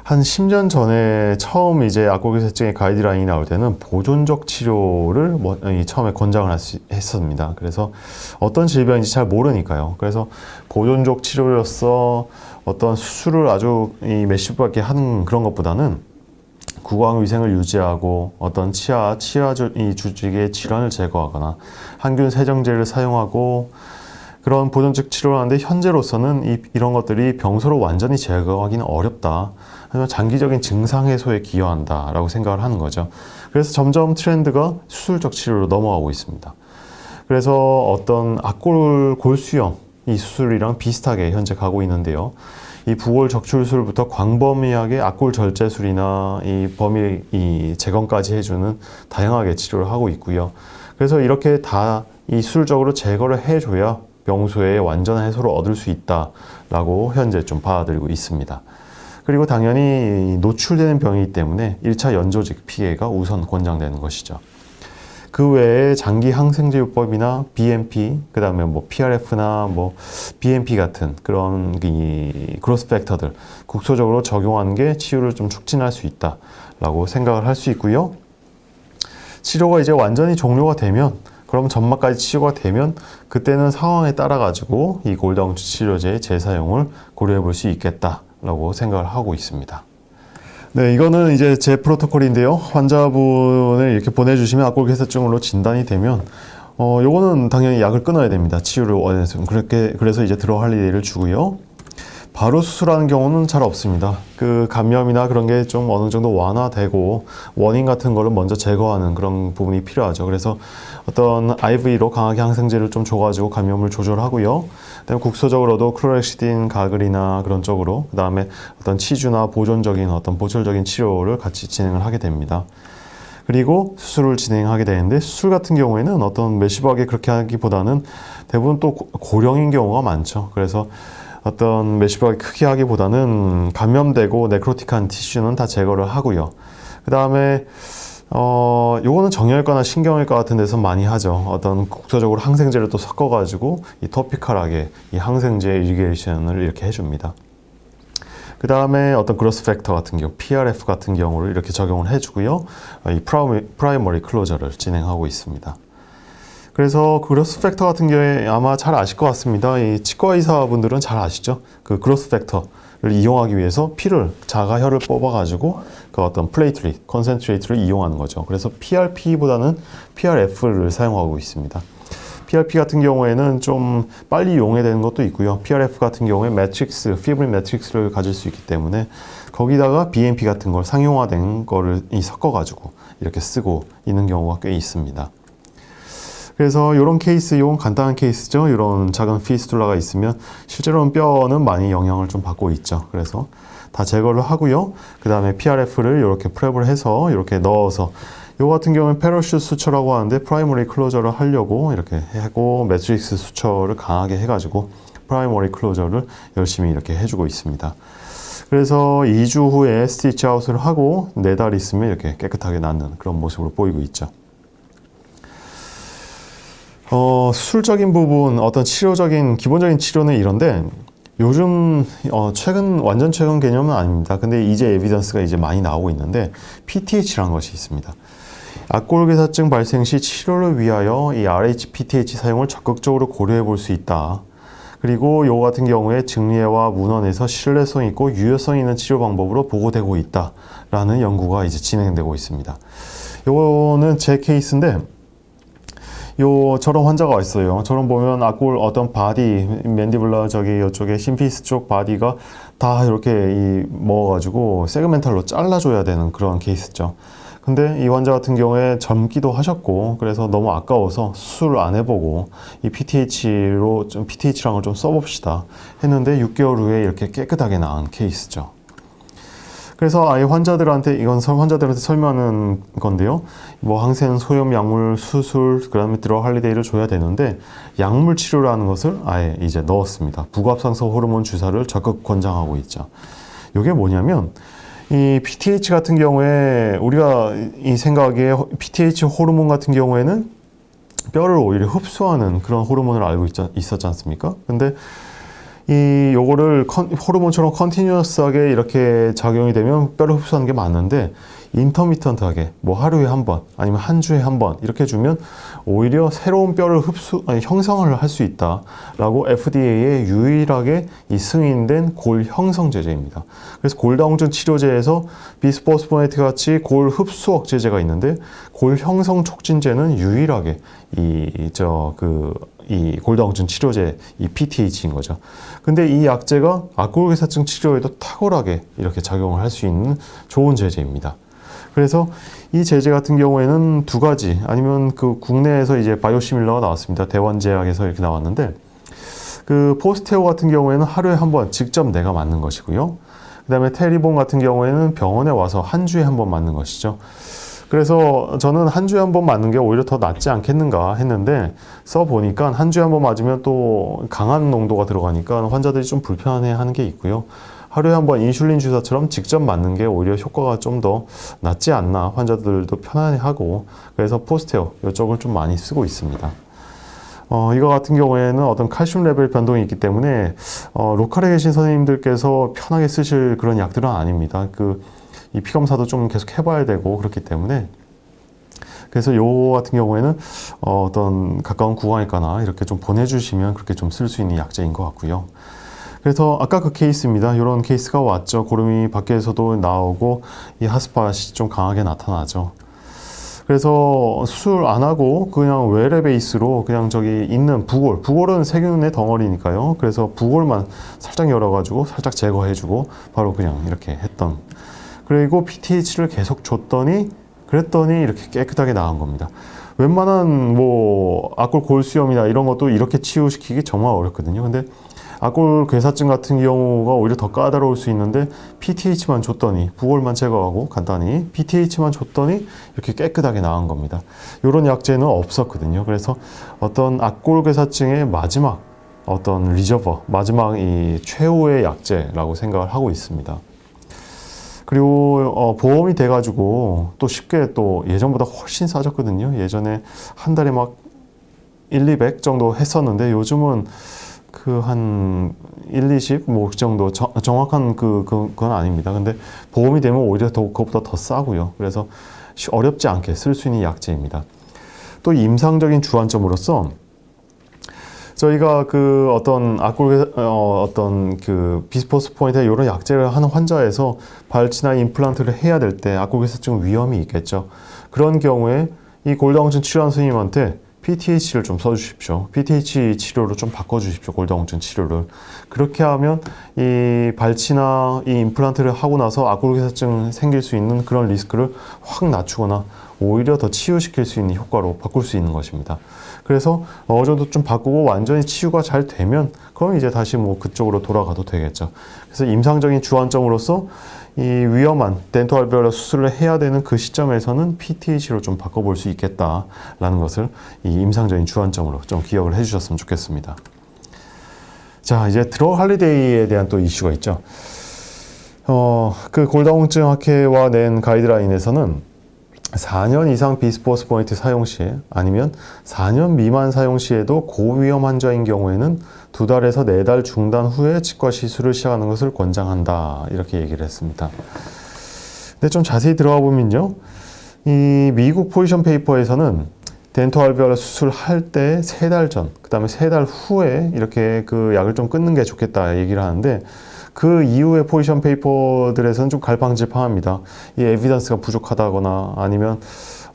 한 10년 전에 처음 이제 악골괴사증의 가이드라인이 나올 때는 보존적 치료를 처음에 권장을 했습니다. 그래서 어떤 질병인지 잘 모르니까요. 그래서 보존적 치료로서 어떤 수술을 아주 몇십밖에 하는 그런 것보다는 구강 위생을 유지하고 어떤 치아 주직의 질환을 제거하거나 항균 세정제를 사용하고 그런 보존적 치료를 하는데 현재로서는 이런 것들이 병소로 완전히 제거하기는 어렵다. 하지만 장기적인 증상 해소에 기여한다라고 생각을 하는 거죠. 그래서 점점 트렌드가 수술적 치료로 넘어가고 있습니다. 그래서 어떤 악골 골수염 이 수술이랑 비슷하게 현재 가고 있는데요. 이 부골 적출술부터 광범위하게 악골 절제술이나 이 범위 이 재건까지 해주는 다양하게 치료를 하고 있고요. 그래서 이렇게 다 이술적으로 제거를 해줘야 명소의 완전한 해소를 얻을 수 있다라고 현재 좀 받아들이고 있습니다. 그리고 당연히 노출되는 병이기 때문에 1차 연조직 피해가 우선 권장되는 것이죠. 그 외에 장기 항생제요법이나 BMP, 그 다음에 뭐 PRF나 뭐 BMP 같은 그런 이 그로스 팩터들 국소적으로 적용하는 게 치유를 좀 촉진할 수 있다라고 생각을 할 수 있고요. 치료가 이제 완전히 종료가 되면, 그럼 점막까지 치료가 되면 그때는 상황에 따라 가지고 이 골다공증 치료제의 재사용을 고려해 볼 수 있겠다라고 생각을 하고 있습니다. 네, 이거는 이제 제 프로토콜인데요. 환자분을 이렇게 보내주시면 악골개사증으로 진단이 되면, 요거는 당연히 약을 끊어야 됩니다. 치유를 원해서. 그래서 이제 드러할리데이를 주고요. 바로 수술하는 경우는 잘 없습니다. 그 감염이나 그런 게 좀 어느 정도 완화되고 원인 같은 거를 먼저 제거하는 그런 부분이 필요하죠. 그래서 어떤 IV로 강하게 항생제를 좀 줘가지고 감염을 조절하고요. 그다음에 국소적으로도 클로렉시딘 가글이나 그런 쪽으로, 그 다음에 어떤 치주나 보존적인 어떤 보철적인 치료를 같이 진행을 하게 됩니다. 그리고 수술을 진행하게 되는데, 수술 같은 경우에는 어떤 메시부하게 그렇게 하기보다는 대부분 또 고령인 경우가 많죠. 그래서 어떤 메시부하게 크게 하기보다는 감염되고 네크로틱한 티슈는 다 제거를 하고요. 그 다음에 요거는 정형외과나 신경외과 같은 데서 많이 하죠. 어떤 국소적으로 항생제를 또 섞어가지고 이 토피컬하게 이 항생제 이리게이션을 이렇게 해줍니다. 그 다음에 어떤 그로스 팩터 같은 경우, PRF 같은 경우를 이렇게 적용을 해주고요. 이 프라이머리 클로저를 진행하고 있습니다. 그래서 그로스 팩터 같은 경우에 아마 잘 아실 것 같습니다. 이 치과 의사분들은 잘 아시죠? 그 그로스 팩터를 이용하기 위해서 자가혈을 뽑아가지고 그 어떤 플레이트릿, 컨센트레이트를 이용하는 거죠. 그래서 PRP보다는 PRF를 사용하고 있습니다. PRP 같은 경우에는 좀 빨리 이용해야 되는 것도 있고요. PRF 같은 경우에 매트릭스, 피브린 매트릭스를 가질 수 있기 때문에 거기다가 BMP 같은 걸 상용화된 거를 섞어가지고 이렇게 쓰고 있는 경우가 꽤 있습니다. 그래서 이런 케이스, 이건 간단한 케이스죠. 이런 작은 피스툴라가 있으면 실제로는 뼈는 많이 영향을 좀 받고 있죠. 그래서 다 제거를 하고요. 그 다음에 PRF를 이렇게 프랩을 해서 이렇게 넣어서, 요 같은 경우는 패러슈트 수처라고 하는데 프라이머리 클로저를 하려고 이렇게 하고 매트릭스 수처를 강하게 해가지고 프라이머리 클로저를 열심히 이렇게 해주고 있습니다. 그래서 2주 후에 스티치 아웃을 하고 4달 있으면 이렇게 깨끗하게 낫는 그런 모습으로 보이고 있죠. 수술적인 부분, 어떤 치료적인 기본적인 치료는 이런데, 요즘 완전 최근 개념은 아닙니다. 근데 이제 에비던스가 이제 많이 나오고 있는데 PTH라는 것이 있습니다. 악골개사증 발생 시 치료를 위하여 이 RH-PTH 사용을 적극적으로 고려해 볼 수 있다. 그리고 요 같은 경우에 증례와 문헌에서 신뢰성 있고 유효성 있는 치료 방법으로 보고되고 있다라는 연구가 이제 진행되고 있습니다. 요거는 제 케이스인데, 저런 환자가 있어요. 저런 보면 악골 어떤 바디, 맨디블라 이쪽에 심피스 쪽 바디가 다 이렇게 먹어가지고 세그멘탈로 잘라줘야 되는 그런 케이스죠. 근데 이 환자 같은 경우에 젊기도 하셨고, 그래서 너무 아까워서 수술을 안 해보고 이 PTH랑을 좀 써봅시다 했는데 6개월 후에 이렇게 깨끗하게 나은 케이스죠. 그래서 아예 환자들한테 설명하는 건데요. 뭐 항생, 소염, 약물, 수술, 그 다음에 드러할리데이를 줘야 되는데, 약물 치료라는 것을 아예 이제 넣었습니다. 부갑상선 호르몬 주사를 적극 권장하고 있죠. 이게 뭐냐면, 이 PTH 같은 경우에 우리가 이 생각에 PTH 호르몬 같은 경우에는 뼈를 오히려 흡수하는 그런 호르몬을 알고 있었지 않습니까? 근데 요거를 호르몬처럼 컨티뉴어스하게 이렇게 작용이 되면 뼈를 흡수하는 게 맞는데, 인터미턴트하게 뭐 하루에 한 번 아니면 한 주에 한 번 이렇게 주면 오히려 새로운 뼈를 형성을 할 수 있다라고 FDA에 유일하게 승인된 골 형성 제제입니다. 그래서 골다공증 치료제에서 비스포스포네트 같이 골 흡수 억제제가 있는데, 골 형성 촉진제는 유일하게 이 골다공증 치료제, 이 PTH인 거죠. 근데 이 약제가 악골개사증 치료에도 탁월하게 이렇게 작용을 할 수 있는 좋은 제제입니다. 그래서 이 제제 같은 경우에는 두 가지, 아니면 그 국내에서 이제 바이오시밀러가 나왔습니다. 대원제약에서 이렇게 나왔는데, 그 포스테오 같은 경우에는 하루에 한 번 직접 내가 맞는 것이고요. 그 다음에 테리본 같은 경우에는 병원에 와서 한 주에 한 번 맞는 것이죠. 그래서 저는 한 주에 한 번 맞는 게 오히려 더 낫지 않겠는가 했는데, 써보니까 한 주에 한 번 맞으면 또 강한 농도가 들어가니까 환자들이 좀 불편해 하는 게 있고요. 하루에 한 번 인슐린 주사처럼 직접 맞는 게 오히려 효과가 좀 더 낫지 않나, 환자들도 편안해하고, 그래서 포스테오 이쪽을 좀 많이 쓰고 있습니다. 이거 같은 경우에는 어떤 칼슘 레벨 변동이 있기 때문에 로컬에 계신 선생님들께서 편하게 쓰실 그런 약들은 아닙니다. 이 피검사도 좀 계속 해봐야 되고 그렇기 때문에, 그래서 요 같은 경우에는 어떤 가까운 구강외과나 이렇게 좀 보내주시면 그렇게 좀 쓸 수 있는 약제인 것 같고요. 그래서 아까 그 케이스입니다. 이런 케이스가 왔죠. 고름이 밖에서도 나오고 이 핫스팟이 좀 강하게 나타나죠. 그래서 수술 안 하고 그냥 외래 베이스로 그냥 저기 있는 부골은 세균의 덩어리니까요. 그래서 부골만 살짝 열어가지고 살짝 제거해주고 바로 그냥 이렇게 했던. 그리고 PTH를 계속 줬더니 그랬더니 이렇게 깨끗하게 나온 겁니다. 웬만한 뭐 악골 골수염이나 이런 것도 이렇게 치유시키기 정말 어렵거든요. 근데 악골 괴사증 같은 경우가 오히려 더 까다로울 수 있는데, PTH만 줬더니, 부골만 제거하고 간단히 PTH만 줬더니 이렇게 깨끗하게 나은 겁니다. 이런 약제는 없었거든요. 그래서 어떤 악골 괴사증의 마지막 어떤 리저버, 마지막 이 최후의 약제라고 생각을 하고 있습니다. 그리고 보험이 돼가지고 또 쉽게 또 예전보다 훨씬 싸졌거든요. 예전에 한 달에 막 1, 200 정도 했었는데 요즘은 그 한 1, 20 뭐 그 정도 정확한 그건 아닙니다. 근데 보험이 되면 오히려 그것보다 더 싸고요. 그래서 어렵지 않게 쓸 수 있는 약제입니다. 또 임상적인 주안점으로서 저희가 그 어떤 어떤 그 비스포스포인트 이런 약제를 하는 환자에서 발치나 임플란트를 해야 될 때 악골괴사증 위험이 있겠죠. 그런 경우에 이 골다공증 치료하는 선생님한테 PTH를 좀 써주십시오. PTH 치료로 좀 바꿔주십시오. 골다공증 치료를. 그렇게 하면 이 발치나 이 임플란트를 하고 나서 악골괴사증 생길 수 있는 그런 리스크를 확 낮추거나 오히려 더 치유시킬 수 있는 효과로 바꿀 수 있는 것입니다. 그래서 어느 정도 좀 바꾸고 완전히 치유가 잘 되면 그럼 이제 다시 뭐 그쪽으로 돌아가도 되겠죠. 그래서 임상적인 주안점으로서 이 위험한 덴토 알베올라 수술을 해야 되는 그 시점에서는 PTH로 좀 바꿔볼 수 있겠다라는 것을 이 임상적인 주안점으로 좀 기억을 해주셨으면 좋겠습니다. 자, 이제 드러 할리데이에 대한 또 이슈가 있죠. 그 골다공증 학회와 낸 가이드라인에서는 4년 이상 비스포스포인트 사용 시에, 아니면 4년 미만 사용 시에도 고위험 환자인 경우에는 2달에서 4달 중단 후에 치과 시술을 시작하는 것을 권장한다, 이렇게 얘기를 했습니다. 근데 좀 자세히 들어가 보면요, 이 미국 포지션 페이퍼에서는 덴토 알베올라 수술할 때 3달 전, 그 다음에 3달 후에 이렇게 그 약을 좀 끊는 게 좋겠다 얘기를 하는데, 그 이후의 포지션 페이퍼들에서는 좀 갈팡질팡합니다. 이 에비던스가 부족하다거나, 아니면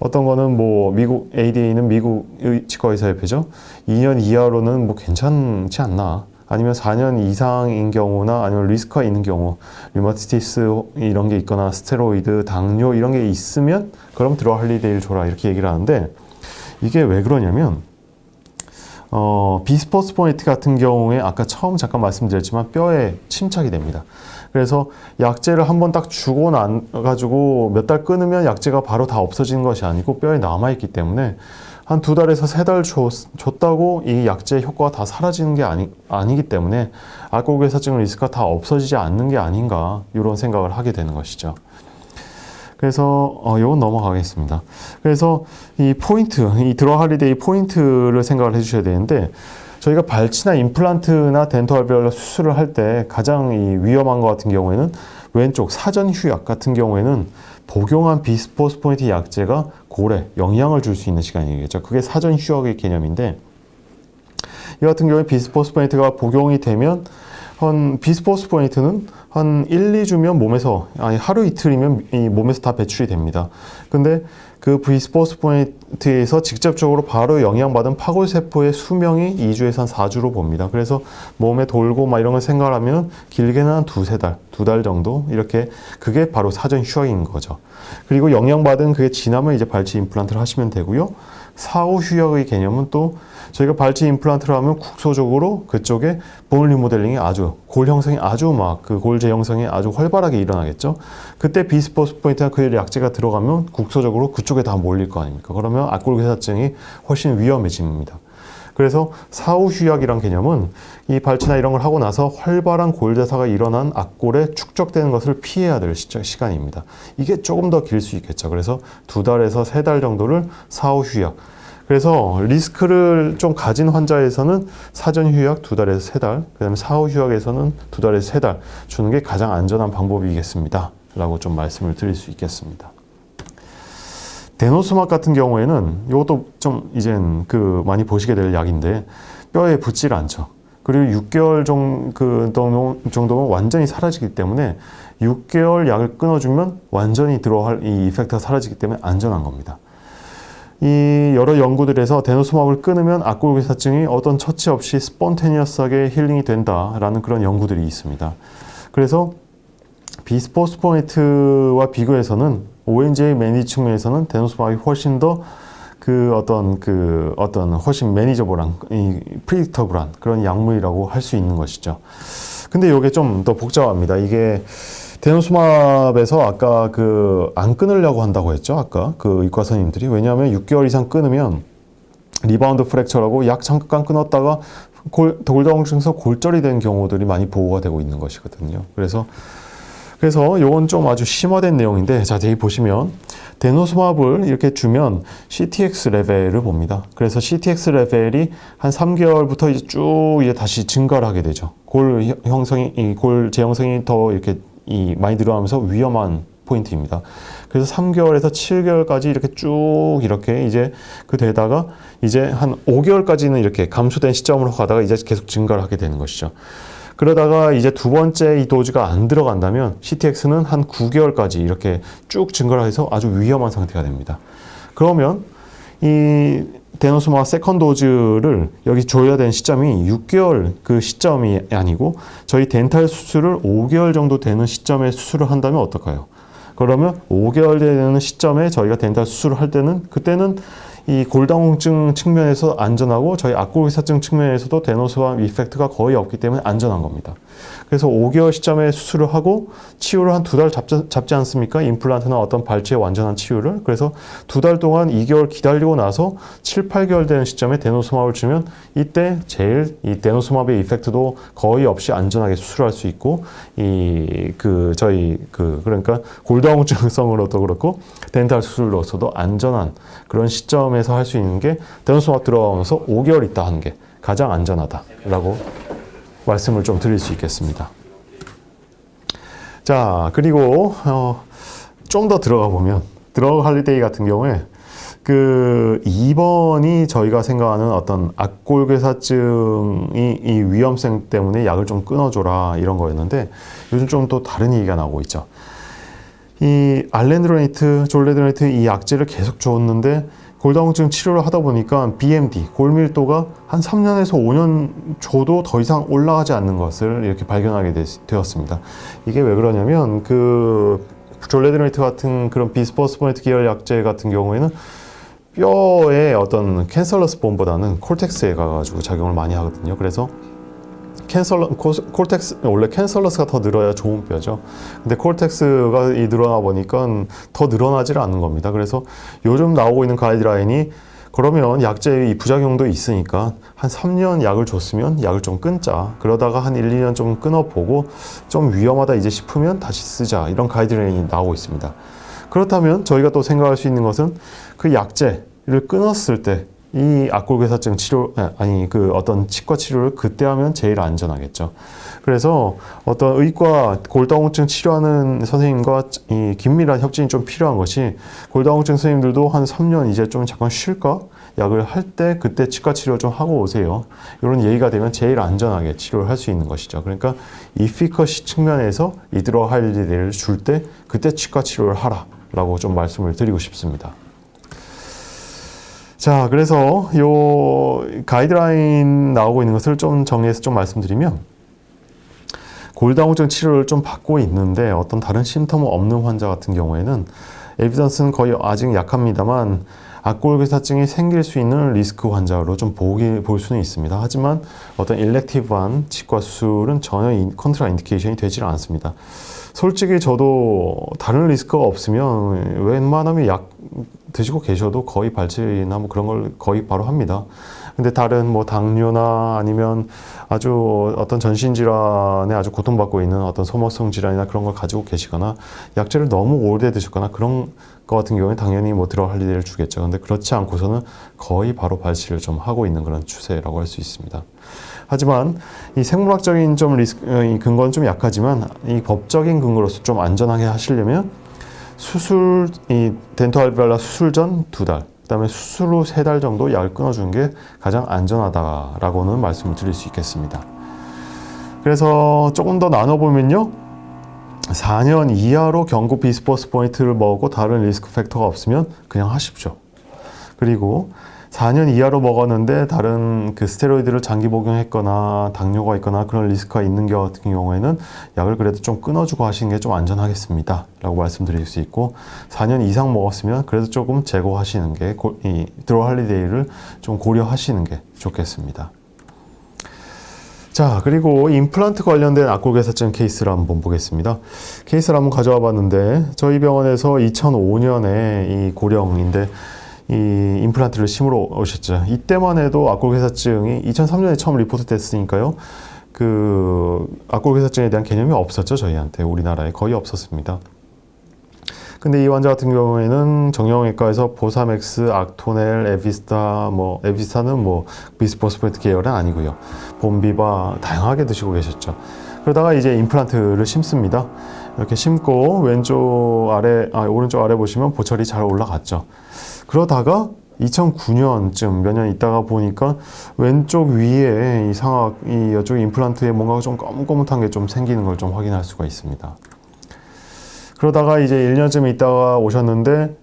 어떤 거는 뭐 미국 ADA는 미국 치과의사협회죠. 2년 이하로는 뭐 괜찮지 않나. 아니면 4년 이상인 경우나, 아니면 리스크가 있는 경우, 류마티티스 이런 게 있거나 스테로이드, 당뇨 이런 게 있으면 그럼 드러 할리데이를 줘라, 이렇게 얘기를 하는데, 이게 왜 그러냐면 비스포스포이트 같은 경우에 아까 처음 잠깐 말씀드렸지만 뼈에 침착이 됩니다. 그래서 약제를 한번 딱 주고 나가지고 몇 달 끊으면 약제가 바로 다 없어지는 것이 아니고 뼈에 남아있기 때문에 한 2달에서 3달 줬다고 이 약제의 효과가 다 사라지는 게 아니기 때문에 악골괴사증 리스크가 다 없어지지 않는 게 아닌가, 이런 생각을 하게 되는 것이죠. 그래서 이건 넘어가겠습니다. 그래서 이 포인트, 이 드러 할리데이 포인트를 생각을 해주셔야 되는데, 저희가 발치나 임플란트나 덴토 알베올라 수술을 할 때 가장 이 위험한 것 같은 경우에는 왼쪽 사전 휴약 같은 경우에는 복용한 비스포스포인트 약제가 골에 영향을 줄 수 있는 시간이겠죠. 그게 사전 휴약의 개념인데, 이 같은 경우에 비스포스포인트가 복용이 되면 비스포스포인트는 한 1, 2주면 몸에서, 아니 하루 이틀이면 이 몸에서 다 배출이 됩니다. 근데 그 비스포스포네이트에서 직접적으로 바로 영향받은 파골세포의 수명이 2주에서 한 4주로 봅니다. 그래서 몸에 돌고 막 이런 걸 생각하면 길게는 한 두세 달, 2달 정도 이렇게 그게 바로 사전 휴약인 거죠. 그리고 영향받은 그게 지나면 이제 발치 임플란트를 하시면 되고요. 사후 휴약의 개념은 또 저희가 발치 임플란트를 하면 국소적으로 그쪽에 본 리모델링이 아주 골 형성이 아주 막 그 골 재형성이 아주 활발하게 일어나겠죠. 그때 비스포스포네이트나 그 약제가 들어가면 국소적으로 그쪽에 다 몰릴 거 아닙니까? 그러면 악골괴사증이 훨씬 위험해집니다. 그래서 사후 휴약이란 개념은 이 발치나 이런 걸 하고 나서 활발한 골대사가 일어난 악골에 축적되는 것을 피해야 될 시간입니다. 이게 조금 더 길 수 있겠죠. 그래서 2달에서 3달 정도를 사후 휴약. 그래서 리스크를 좀 가진 환자에서는 사전 휴약 2달에서 3달, 그 다음에 사후 휴약에서는 2달에서 3달 주는 게 가장 안전한 방법이겠습니다. 라고 좀 말씀을 드릴 수 있겠습니다. 데노스막 같은 경우에는 이것도 좀 이젠 그 많이 보시게 될 약인데 뼈에 붙질 않죠. 그리고 6개월 정도면 완전히 사라지기 때문에 6개월 약을 끊어주면 완전히 들어갈 이 이펙트가 사라지기 때문에 안전한 겁니다. 이 여러 연구들에서 데노스막을 끊으면 악골괴사증이 어떤 처치 없이 스폰테니어스하게 힐링이 된다라는 그런 연구들이 있습니다. 그래서 비스포스포네이트와 비교해서는 ONG의 매니지 측면에서는 데노스막이 훨씬 더 어떤 훨씬 매니저블한, 프리딕터블한 그런 약물이라고 할 수 있는 것이죠. 근데 이게 좀 더 복잡합니다. 이게 데노스맙에서 아까 안 끊으려고 한다고 했죠. 아까 그 의과 선생님들이. 왜냐하면 6개월 이상 끊으면 리바운드 프랙처라고 약 잠깐 끊었다가 골다공증에서 골절이 된 경우들이 많이 보고가 되고 있는 것이거든요. 그래서 요건 좀 아주 심화된 내용인데, 자, 여기 보시면 데노스맙을 이렇게 주면 CTX 레벨을 봅니다. 그래서 CTX 레벨이 한 3개월부터 이제 쭉 이제 다시 증가를 하게 되죠. 골 재형성이 더 이렇게 많이 늘어나면서 위험한 포인트입니다. 그래서 3개월에서 7개월까지 이렇게 쭉 이렇게 이제 되다가 이제 한 5개월까지는 이렇게 감소된 시점으로 가다가 이제 계속 증가를 하게 되는 것이죠. 그러다가 이제 두 번째 이 도즈가 안 들어간다면 CTX는 한 9개월까지 이렇게 쭉 증가를 해서 아주 위험한 상태가 됩니다. 그러면 이 데노스마 세컨 도즈를 여기 줘야 되는 시점이 6개월 그 시점이 아니고 저희 덴탈 수술을 5개월 정도 되는 시점에 수술을 한다면 어떨까요? 그러면 5개월 되는 시점에 저희가 덴탈 수술을 할 때는 그때는 이 골다공증 측면에서 안전하고 저희 악골괴사증 측면에서도 데노스마 이펙트가 거의 없기 때문에 안전한 겁니다. 그래서 5개월 시점에 수술을 하고 치유를 한 2달 잡지 않습니까? 임플란트나 어떤 발치의 완전한 치유를. 그래서 2달 동안 2개월 기다리고 나서 7, 8개월 되는 시점에 데노스맙을 주면 이때 제일 이 데노스맙의 이펙트도 거의 없이 안전하게 수술할 수 있고 그러니까 골다공증성으로도 그렇고 덴탈 수술로서도 안전한 그런 시점에서 할 수 있는 게 데노스맙 들어가면서 5개월 있다 하는 게 가장 안전하다라고 말씀을 좀 드릴 수 있겠습니다. 자, 그리고 좀 더 들어가 보면 드러그 할리데이 같은 경우에 2번이 저희가 생각하는 어떤 악골괴사증이 이 위험성 때문에 약을 좀 끊어줘라 이런 거였는데 요즘 좀 또 다른 얘기가 나오고 있죠. 이 알렌드로네이트, 졸레드로네이트 이 약제를 계속 줬는데 골다공증 치료를 하다 보니까 BMD, 골밀도가 한 3년에서 5년 줘도 더 이상 올라가지 않는 것을 이렇게 발견하게 되었습니다. 이게 왜 그러냐면 졸레드로네이트 같은 그런 비스포스포네이트 계열 약제 같은 경우에는 뼈의 어떤 캔설러스 본보다는 콜텍스에 가가지고 작용을 많이 하거든요. 그래서 원래 캔설러스가 더 늘어야 좋은 뼈죠. 근데 콜텍스가 늘어나 보니까 더 늘어나질 않는 겁니다. 그래서 요즘 나오고 있는 가이드라인이 그러면 약제의 부작용도 있으니까 한 3년 약을 줬으면 약을 좀 끊자. 그러다가 한 1, 2년 좀 끊어보고 좀 위험하다 이제 싶으면 다시 쓰자. 이런 가이드라인이 나오고 있습니다. 그렇다면 저희가 또 생각할 수 있는 것은 그 약제를 끊었을 때 이 악골괴사증 치료, 어떤 치과 치료를 그때 하면 제일 안전하겠죠. 그래서 어떤 의과 골다공증 치료하는 선생님과 이 긴밀한 협진이 좀 필요한 것이 골다공증 선생님들도 한 3년 이제 좀 잠깐 쉴까? 약을 할 때 그때 치과 치료 좀 하고 오세요. 이런 얘기가 되면 제일 안전하게 치료를 할 수 있는 것이죠. 그러니까 이피커시 측면에서 이드로할리데이를 줄 때 그때 치과 치료를 하라 라고 좀 말씀을 드리고 싶습니다. 자, 그래서 요 가이드라인 나오고 있는 것을 좀 정리해서 좀 말씀드리면, 골다공증 치료를 좀 받고 있는데 어떤 다른 심텀 없는 환자 같은 경우에는 에비던스는 거의 아직 약합니다만 악골괴사증이 생길 수 있는 리스크 환자로 좀 볼 수는 있습니다. 하지만 어떤 일렉티브한 치과 수술은 전혀 컨트라 인디케이션이 되질 않습니다. 솔직히 저도 다른 리스크가 없으면 웬만하면 약 드시고 계셔도 거의 발치나 뭐 그런 걸 거의 바로 합니다. 근데 다른 뭐 당뇨나 아니면 아주 어떤 전신질환에 아주 고통받고 있는 어떤 소모성 질환이나 그런 걸 가지고 계시거나 약제를 너무 오래 드셨거나 그런 거 같은 경우에 당연히 뭐 드러그 할리데이를 주겠죠. 근데 그렇지 않고서는 거의 바로 발치를 좀 하고 있는 그런 추세라고 할 수 있습니다. 하지만 이 생물학적인 좀 리스크, 이 근거는 좀 약하지만 이 법적인 근거로서 좀 안전하게 하시려면 수술, 이 덴토 알베올라 수술 전 2달, 그다음에 수술 후 3달 정도 약을 끊어주는 게 가장 안전하다라고는 말씀을 드릴 수 있겠습니다. 그래서 조금 더 나눠보면요. 4년 이하로 경구 비스포스 포인트를 먹고 다른 리스크 팩터가 없으면 그냥 하십시오. 그리고 4년 이하로 먹었는데 다른 그 스테로이드를 장기 복용했거나 당뇨가 있거나 그런 리스크가 있는 경우 같은 경우에는 약을 그래도 좀 끊어주고 하시는 게 좀 안전하겠습니다 라고 말씀드릴 수 있고, 4년 이상 먹었으면 그래도 조금 제거하시는 게 이 드로우 할리데이를 좀 고려하시는 게 좋겠습니다. 자, 그리고 임플란트 관련된 악골괴사증 케이스를 한번 보겠습니다. 케이스를 한번 가져와 봤는데 저희 병원에서 2005년에 이 고령인데 이 임플란트를 심으러 오셨죠. 이때만 해도 악골괴사증이 2003년에 처음 리포트 됐으니까요. 그 악골괴사증에 대한 개념이 없었죠. 저희한테 우리나라에 거의 없었습니다. 근데 이 환자 같은 경우에는 정형외과에서 보사맥스, 악토넬, 에비스타, 에비스타는 비스포스포이트 계열은 아니고요. 봄비바 다양하게 드시고 계셨죠. 그러다가 이제 임플란트를 심습니다. 이렇게 심고 오른쪽 아래 보시면 보철이 잘 올라갔죠. 그러다가 2009년쯤 몇 년 있다가 보니까 왼쪽 위에 이 상악, 이쪽 임플란트에 뭔가 좀 거뭇거뭇한 게 좀 생기는 걸 좀 확인할 수가 있습니다. 그러다가 이제 1년쯤 있다가 오셨는데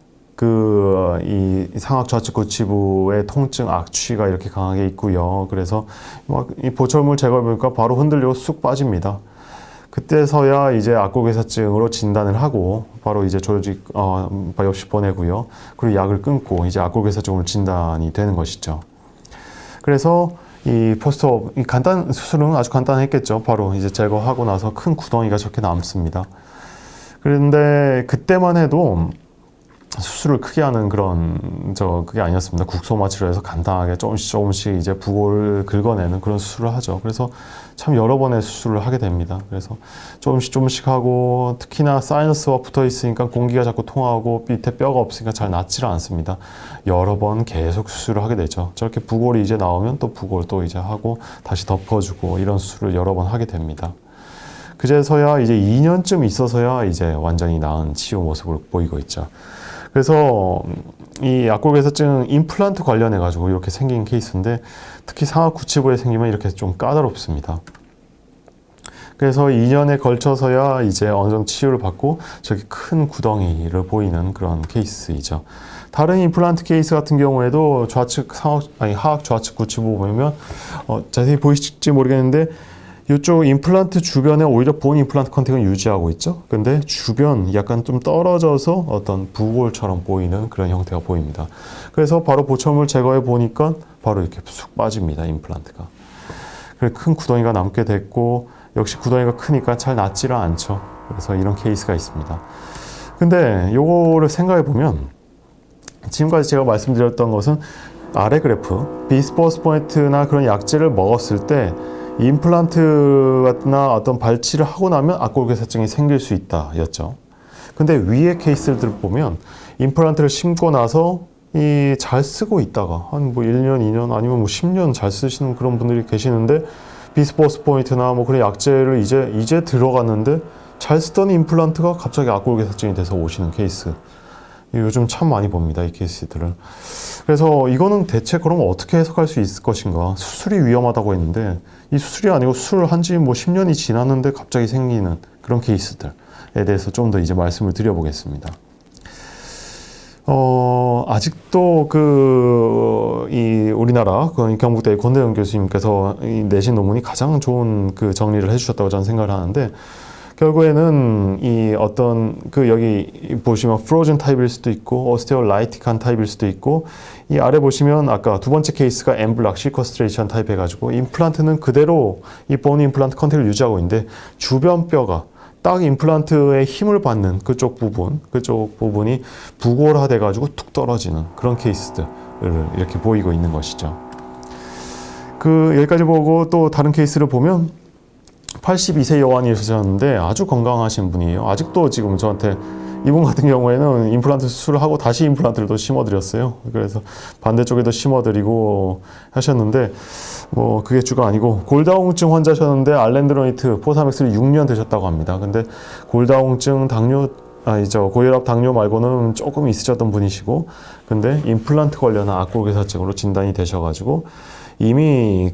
이 상악 좌측 구치부의 통증, 악취가 이렇게 강하게 있고요. 그래서 이 보철물 제거해보니까 바로 흔들리고 쑥 빠집니다. 그때서야 이제 악골괴사증으로 진단을 하고 바로 이제 조직 바이옵시 보내고요. 그리고 약을 끊고 이제 악골괴사증으로 진단이 되는 것이죠. 그래서 이 포스트업, 수술은 아주 간단했겠죠. 바로 이제 제거하고 나서 큰 구덩이가 저렇게 남습니다. 그런데 그때만 해도 수술을 크게 하는 그게 아니었습니다. 국소마 치료에서 간단하게 조금씩 이제 부골을 긁어내는 그런 수술을 하죠. 그래서 참 여러 번의 수술을 하게 됩니다. 그래서 조금씩 하고, 특히나 사이너스와 붙어 있으니까 공기가 자꾸 통하고 밑에 뼈가 없으니까 잘 낫지를 않습니다. 여러 번 계속 수술을 하게 되죠. 저렇게 부골이 이제 나오면 또 부골 또 이제 하고 다시 덮어주고 이런 수술을 여러 번 하게 됩니다. 그제서야 이제 2년쯤 있어서야 이제 완전히 나은 치유 모습을 보이고 있죠. 그래서 이 악골괴사증 임플란트 관련해 가지고 이렇게 생긴 케이스인데, 특히 상악 구치부에 생기면 이렇게 좀 까다롭습니다. 그래서 2년에 걸쳐서야 이제 어느 정도 치유를 받고 저기 큰 구덩이를 보이는 그런 케이스이죠. 다른 임플란트 케이스 같은 경우에도 하악 좌측 구치부 보면 자세히 보이실지 모르겠는데 이쪽 임플란트 주변에 오히려 본 임플란트 컨택은 유지하고 있죠. 근데 주변 약간 좀 떨어져서 어떤 부골처럼 보이는 그런 형태가 보입니다. 그래서 바로 보철물 제거해 보니까 바로 이렇게 쑥 빠집니다. 임플란트가. 그래서 큰 구덩이가 남게 됐고, 역시 구덩이가 크니까 잘 낫지를 않죠. 그래서 이런 케이스가 있습니다. 근데 요거를 생각해 보면 지금까지 제가 말씀드렸던 것은 아래 그래프, 비스포스 포인트나 그런 약제를 먹었을 때 임플란트나 어떤 발치를 하고 나면 악골괴사증이 생길 수 있다 였죠. 근데 위에 케이스를 보면 임플란트를 심고 나서 잘 쓰고 있다가 한 1년, 2년 아니면 10년 잘 쓰시는 그런 분들이 계시는데, 비스포스 포인트나 그런 약제를 이제 들어갔는데 잘 쓰던 임플란트가 갑자기 악골괴사증이 돼서 오시는 케이스. 요즘 참 많이 봅니다, 이 케이스들을. 그래서 이거는 대체 그럼 어떻게 해석할 수 있을 것인가? 수술이 위험하다고 했는데 이 수술이 아니고 수술한 지 10년이 지났는데 갑자기 생기는 그런 케이스들에 대해서 좀 더 이제 말씀을 드려보겠습니다. 아직도 이 우리나라 경북대 권대영 교수님께서 내신 논문이 가장 좋은 정리를 해주셨다고 저는 생각을 하는데, 결국에는 여기 보시면 프로즌 타입일 수도 있고 오스테올라이틱한 타입일 수도 있고, 이 아래 보시면 아까 두 번째 케이스가 엠블락 시커스트레이션 타입 해가지고 임플란트는 그대로 이 본 임플란트 컨택을 유지하고 있는데, 주변 뼈가 딱 임플란트의 힘을 받는 그쪽 부분이 부골화돼 가지고 툭 떨어지는 그런 케이스들을 이렇게 보이고 있는 것이죠. 여기까지 보고 또 다른 케이스를 보면 82세 여환이셨는데 아주 건강하신 분이에요. 아직도 지금 저한테, 이분 같은 경우에는 임플란트 수술을 하고 다시 임플란트를 또 심어드렸어요. 그래서 반대쪽에도 심어드리고 하셨는데, 그게 주가 아니고, 골다공증 환자셨는데 알렌드로니트 포사맥스를 6년 드셨다고 합니다. 근데 골다공증, 고혈압, 당뇨 말고는 조금 있으셨던 분이시고, 근데 임플란트 관련한 악골괴사증으로 진단이 되셔가지고, 이미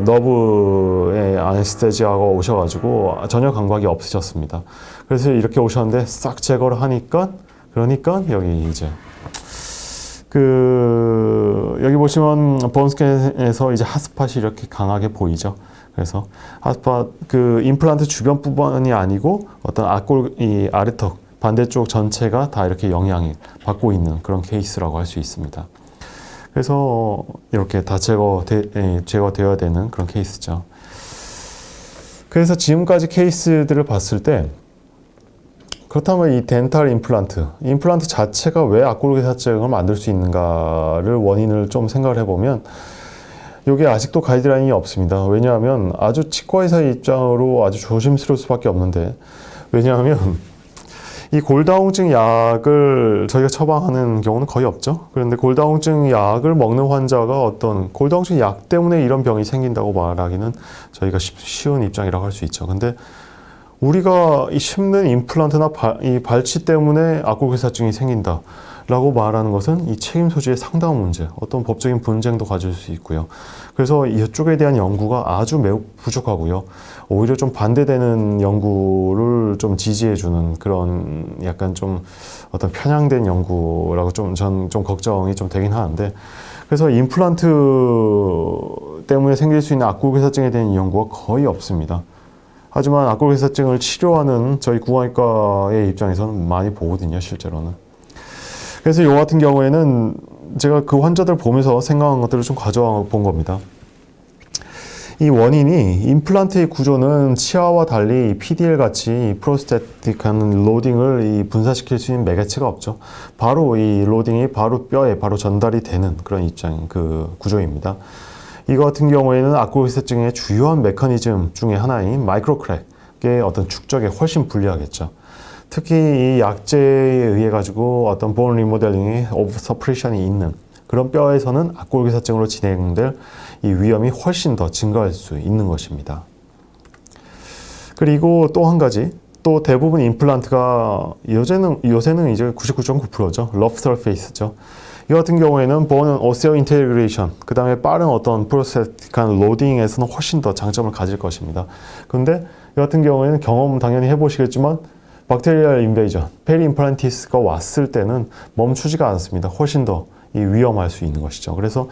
너브의 아네스테지아가 오셔가지고 전혀 감각이 없으셨습니다. 그래서 이렇게 오셨는데 싹 제거를 하니까, 그러니까 여기 이제 여기 보시면 본스캔에서 이제 핫스팟이 이렇게 강하게 보이죠. 그래서 핫스팟 임플란트 주변 부분이 아니고 어떤 이 아래턱 반대쪽 전체가 다 이렇게 영향을 받고 있는 그런 케이스라고 할 수 있습니다. 그래서 이렇게 다 제거되어야 되는 그런 케이스죠. 그래서 지금까지 케이스들을 봤을 때, 그렇다면 이 덴탈 임플란트 자체가 왜 악골괴사증을 만들 수 있는가를 원인을 좀 생각을 해보면, 이게 아직도 가이드라인이 없습니다. 왜냐하면 아주 치과의사의 입장으로 아주 조심스러울 수밖에 없는데, 왜냐하면 이 골다공증 약을 저희가 처방하는 경우는 거의 없죠. 그런데 골다공증 약을 먹는 환자가 어떤 골다공증 약 때문에 이런 병이 생긴다고 말하기는 저희가 쉬운 입장이라고 할 수 있죠. 근데 우리가 이 심는 임플란트나 이 발치 때문에 악골괴사증이 생긴다 라고 말하는 것은 이 책임 소지의 상당한 문제, 어떤 법적인 분쟁도 가질 수 있고요. 그래서 이쪽에 대한 연구가 아주 매우 부족하고요. 오히려 좀 반대되는 연구를 좀 지지해주는 그런 약간 좀 어떤 편향된 연구라고 전 좀 걱정이 좀 되긴 하는데, 그래서 임플란트 때문에 생길 수 있는 악골괴사증에 대한 연구가 거의 없습니다. 하지만 악골괴사증을 치료하는 저희 구강의과의 입장에서는 많이 보거든요, 실제로는. 그래서 이 같은 경우에는 제가 그 환자들 보면서 생각한 것들을 좀 가져와 본 겁니다. 이 원인이, 임플란트의 구조는 치아와 달리 PDL 같이 프로스테틱한 로딩을 분사시킬 수 있는 매개체가 없죠. 바로 이 로딩이 바로 뼈에 바로 전달이 되는 그런 구조입니다. 이거 같은 경우에는 악골괴사증의 주요한 메커니즘 중에 하나인 마이크로크랙의 어떤 축적에 훨씬 불리하겠죠. 특히 이 약제에 의해 가지고 어떤 본 리모델링이 오브 서프레션이 있는 그런 뼈에서는 악골괴사증으로 진행될 이 위험이 훨씬 더 증가할 수 있는 것입니다. 그리고 또 한 가지, 또 대부분 임플란트가 요새는 이제 99.9%죠. 러프 서페이스죠. 이 같은 경우에는 본 오세오 인테그레이션, 그 다음에 빠른 어떤 프로세틱한 로딩에서는 훨씬 더 장점을 가질 것입니다. 근데 이 같은 경우에는 경험 당연히 해보시겠지만, 박테리얼 인베이전, 페리임플란티스가 왔을 때는 멈추지가 않습니다. 훨씬 더 위험할 수 있는 것이죠. 그래서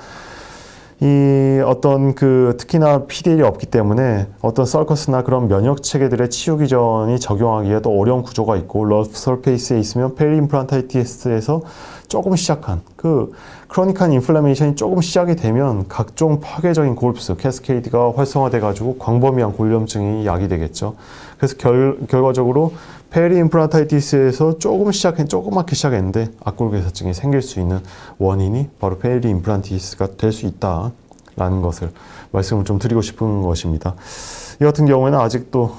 이 어떤 특히나 PDL이 없기 때문에 어떤 서커스나 그런 면역 체계들의 치유 기전이 적용하기에도 어려운 구조가 있고, 러프 서페이스에 있으면 페리임플란타이티스에서 조금 시작한 크로닉한 인플라메이션이 조금 시작이 되면 각종 파괴적인 골프스, 캐스케이드가 활성화돼 가지고 광범위한 골염증이 야기되겠죠. 그래서 결과적으로 페리임플란타이티스에서 조그맣게 시작했는데 악골괴사증이 생길 수 있는 원인이 바로 페리임플란티스가 될 수 있다라는 것을 말씀을 좀 드리고 싶은 것입니다. 이 같은 경우에는 아직도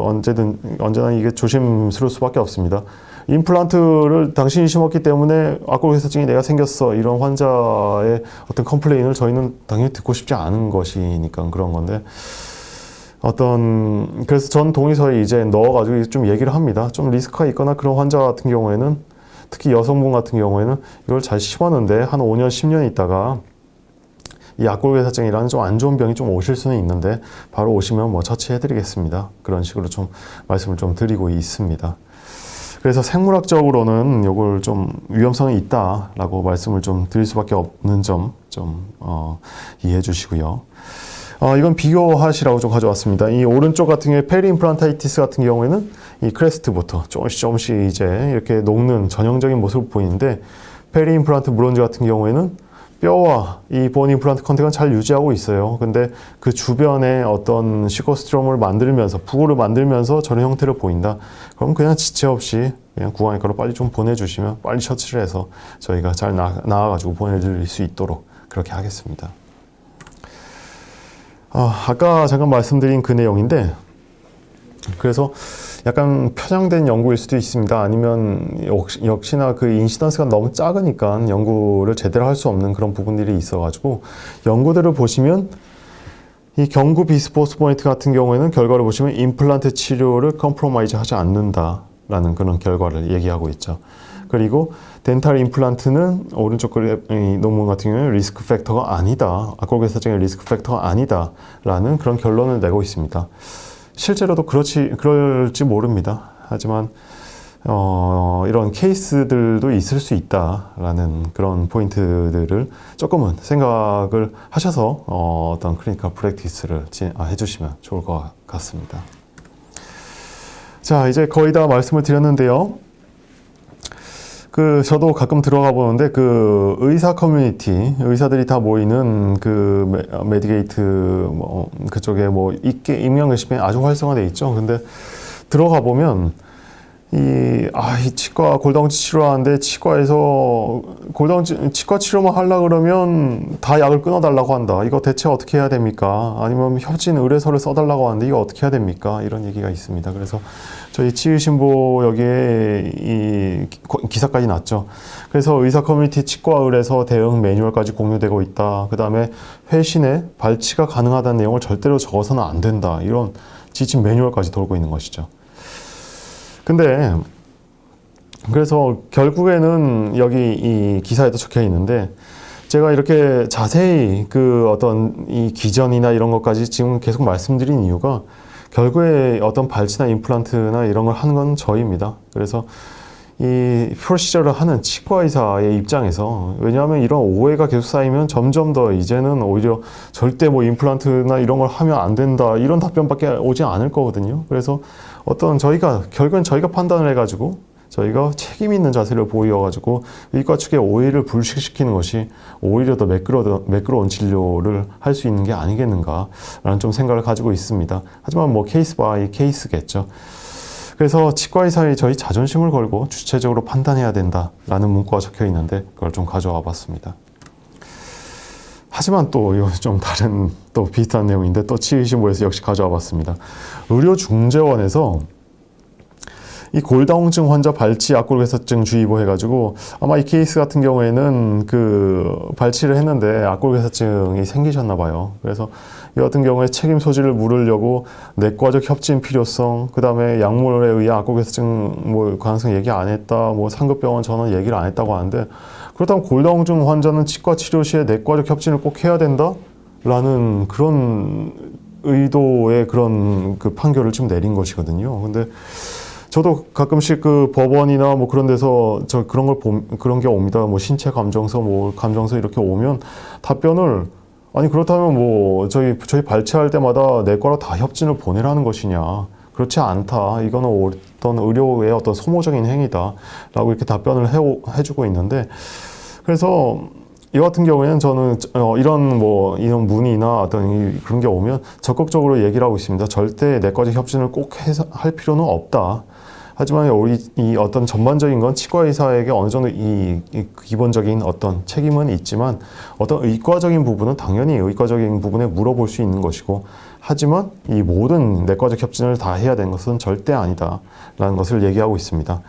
언제나 이게 조심스러울 수밖에 없습니다. 임플란트를 당신이 심었기 때문에 악골괴사증이 내가 생겼어, 이런 환자의 어떤 컴플레인을 저희는 당연히 듣고 싶지 않은 것이니까 그런 건데, 그래서 전 동의서에 이제 넣어가지고 좀 얘기를 합니다. 좀 리스크가 있거나 그런 환자 같은 경우에는, 특히 여성분 같은 경우에는 이걸 잘 심었는데 한 5년, 10년 있다가 이 악골괴사증이라는 좀 안 좋은 병이 좀 오실 수는 있는데, 바로 오시면 처치해드리겠습니다. 그런 식으로 좀 말씀을 좀 드리고 있습니다. 그래서 생물학적으로는 이걸 좀 위험성이 있다라고 말씀을 좀 드릴 수밖에 없는 점 좀 이해해 주시고요. 이건 비교하시라고 좀 가져왔습니다. 이 오른쪽 같은 경우에 페리임플란타이티스 같은 경우에는 이 크레스트부터 조금씩 이제 이렇게 녹는 전형적인 모습을 보이는데, 페리임플란트 브론즈 같은 경우에는 뼈와 이 본 임플란트 컨택은 잘 유지하고 있어요. 근데 그 주변에 어떤 시코스트롬을 만들면서, 부호를 만들면서 저런 형태를 보인다. 그럼 그냥 지체 없이 그냥 구강외과로 빨리 좀 보내주시면 빨리 처치를 해서 저희가 잘 나와가지고 보내드릴 수 있도록 그렇게 하겠습니다. 아까 잠깐 말씀드린 그 내용인데, 그래서 약간 편향된 연구일 수도 있습니다. 아니면 역시나 그 인시던스가 너무 작으니까 연구를 제대로 할 수 없는 그런 부분들이 있어가지고, 연구들을 보시면 이 경구 비스포스포네이트 같은 경우에는 결과를 보시면 임플란트 치료를 컴프로마이즈 하지 않는다라는 그런 결과를 얘기하고 있죠. 그리고 덴탈 임플란트는 오른쪽 이 논문 같은 경우에는 리스크 팩터가 아니다, 악골개사증의 리스크 팩터가 아니다라는 그런 결론을 내고 있습니다. 실제로도 그럴지 모릅니다. 하지만 이런 케이스들도 있을 수 있다라는 그런 포인트들을 조금은 생각을 하셔서 어떤 클리니컬 프랙티스를 해주시면 좋을 것 같습니다. 자, 이제 거의 다 말씀을 드렸는데요. 저도 가끔 들어가 보는데, 의사 커뮤니티, 의사들이 다 모이는 메디게이트, 그쪽에 익명 게시판이 아주 활성화되어 있죠. 근데 들어가 보면, 이 치과 골다공증 치료하는데 치과에서 치과 치료만 하려고 그러면 다 약을 끊어달라고 한다. 이거 대체 어떻게 해야 됩니까? 아니면 협진 의뢰서를 써달라고 하는데 이거 어떻게 해야 됩니까? 이런 얘기가 있습니다. 그래서 저희 치유신보 여기에 이 기사까지 났죠. 그래서 의사 커뮤니티 치과 의뢰서 대응 매뉴얼까지 공유되고 있다. 그 다음에 회신에 발치가 가능하다는 내용을 절대로 적어서는 안 된다. 이런 지침 매뉴얼까지 돌고 있는 것이죠. 근데 그래서 결국에는 여기 이 기사에도 적혀 있는데, 제가 이렇게 자세히 어떤 이 기전이나 이런 것까지 지금 계속 말씀드린 이유가, 결국에 어떤 발치나 임플란트나 이런 걸 하는 건 저희입니다. 그래서 이 프로시저를 하는 치과 의사의 입장에서, 왜냐하면 이런 오해가 계속 쌓이면 점점 더 이제는 오히려 절대 임플란트나 이런 걸 하면 안 된다, 이런 답변밖에 오지 않을 거거든요. 그래서 결국엔 저희가 판단을 해가지고 저희가 책임 있는 자세를 보여가지고 의과 측의 오해를 불식시키는 것이 오히려 더 매끄러운 진료를 할 수 있는 게 아니겠는가라는 좀 생각을 가지고 있습니다. 하지만 케이스 바이 케이스겠죠. 그래서 치과의사의 저희 자존심을 걸고 주체적으로 판단해야 된다라는 문구가 적혀 있는데, 그걸 좀 가져와 봤습니다. 하지만 또 이거 좀 다른 또 비슷한 내용인데, 또 치의신보에서 역시 가져와 봤습니다. 의료중재원에서 이 골다공증 환자 발치 악골개사증 주의보 해가지고, 아마 이 케이스 같은 경우에는 발치를 했는데 악골개사증이 생기셨나 봐요. 그래서 이 같은 경우에 책임 소지를 물으려고 내과적 협진 필요성, 그 다음에 약물에 의한 악골개사증 가능성 얘기 안 했다, 상급병원 전원 얘기를 안 했다고 하는데, 그렇다면 골다공증 환자는 치과 치료 시에 내과적 협진을 꼭 해야 된다? 라는 그런 의도의 그런 판결을 지금 내린 것이거든요. 근데 저도 가끔씩 법원이나 그런 데서 그런 게 옵니다. 신체 감정서, 감정서 이렇게 오면 답변을, 아니 그렇다면 저희 발치할 때마다 내과로 다 협진을 보내라는 것이냐. 그렇지 않다. 이거는 어떤 의료의 어떤 소모적인 행위다. 라고 이렇게 답변을 해주고 있는데, 그래서 이 같은 경우에는 저는 이런 문의나 어떤 그런 게 오면 적극적으로 얘기를 하고 있습니다. 절대 내과적 협진을 꼭 할 필요는 없다. 하지만 이 어떤 전반적인 건 치과의사에게 어느 정도 이 기본적인 어떤 책임은 있지만, 어떤 의과적인 부분은 당연히 의과적인 부분에 물어볼 수 있는 것이고, 하지만 이 모든 내과적 협진을 다 해야 되는 것은 절대 아니다라는 것을 얘기하고 있습니다.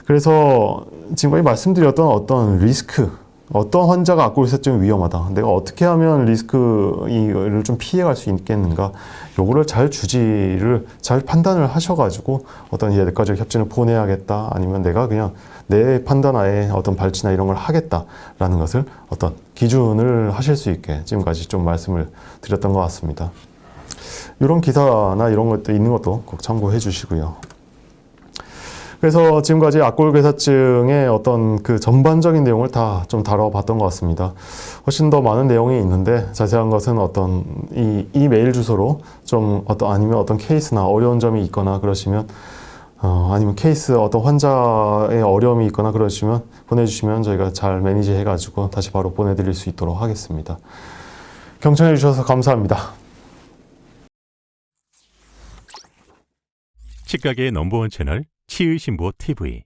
그래서 지금까지 말씀드렸던 어떤 리스크, 어떤 환자가 악골개사증이 위험하다, 내가 어떻게 하면 이를 좀 피해갈 수 있겠는가, 요거를 잘 판단을 하셔가지고 어떤 내과적 협진을 보내야겠다, 아니면 내가 그냥 내 판단하에 어떤 발치나 이런 걸 하겠다라는 것을 어떤 기준을 하실 수 있게 지금까지 좀 말씀을 드렸던 것 같습니다. 이런 기사나 이런 것도 있는 것도 꼭 참고해 주시고요. 그래서 지금까지 악골괴사증의 어떤 그 전반적인 내용을 다 좀 다뤄봤던 것 같습니다. 훨씬 더 많은 내용이 있는데 자세한 것은 어떤 이 메일 주소로 좀 아니면 어떤 케이스나 어려운 점이 있거나 그러시면 아니면 케이스 어떤 환자의 어려움이 있거나 그러시면 보내주시면 저희가 잘 매니지 해가지고 다시 바로 보내드릴 수 있도록 하겠습니다. 경청해 주셔서 감사합니다. 치과계의 넘버원 채널 치의신보 TV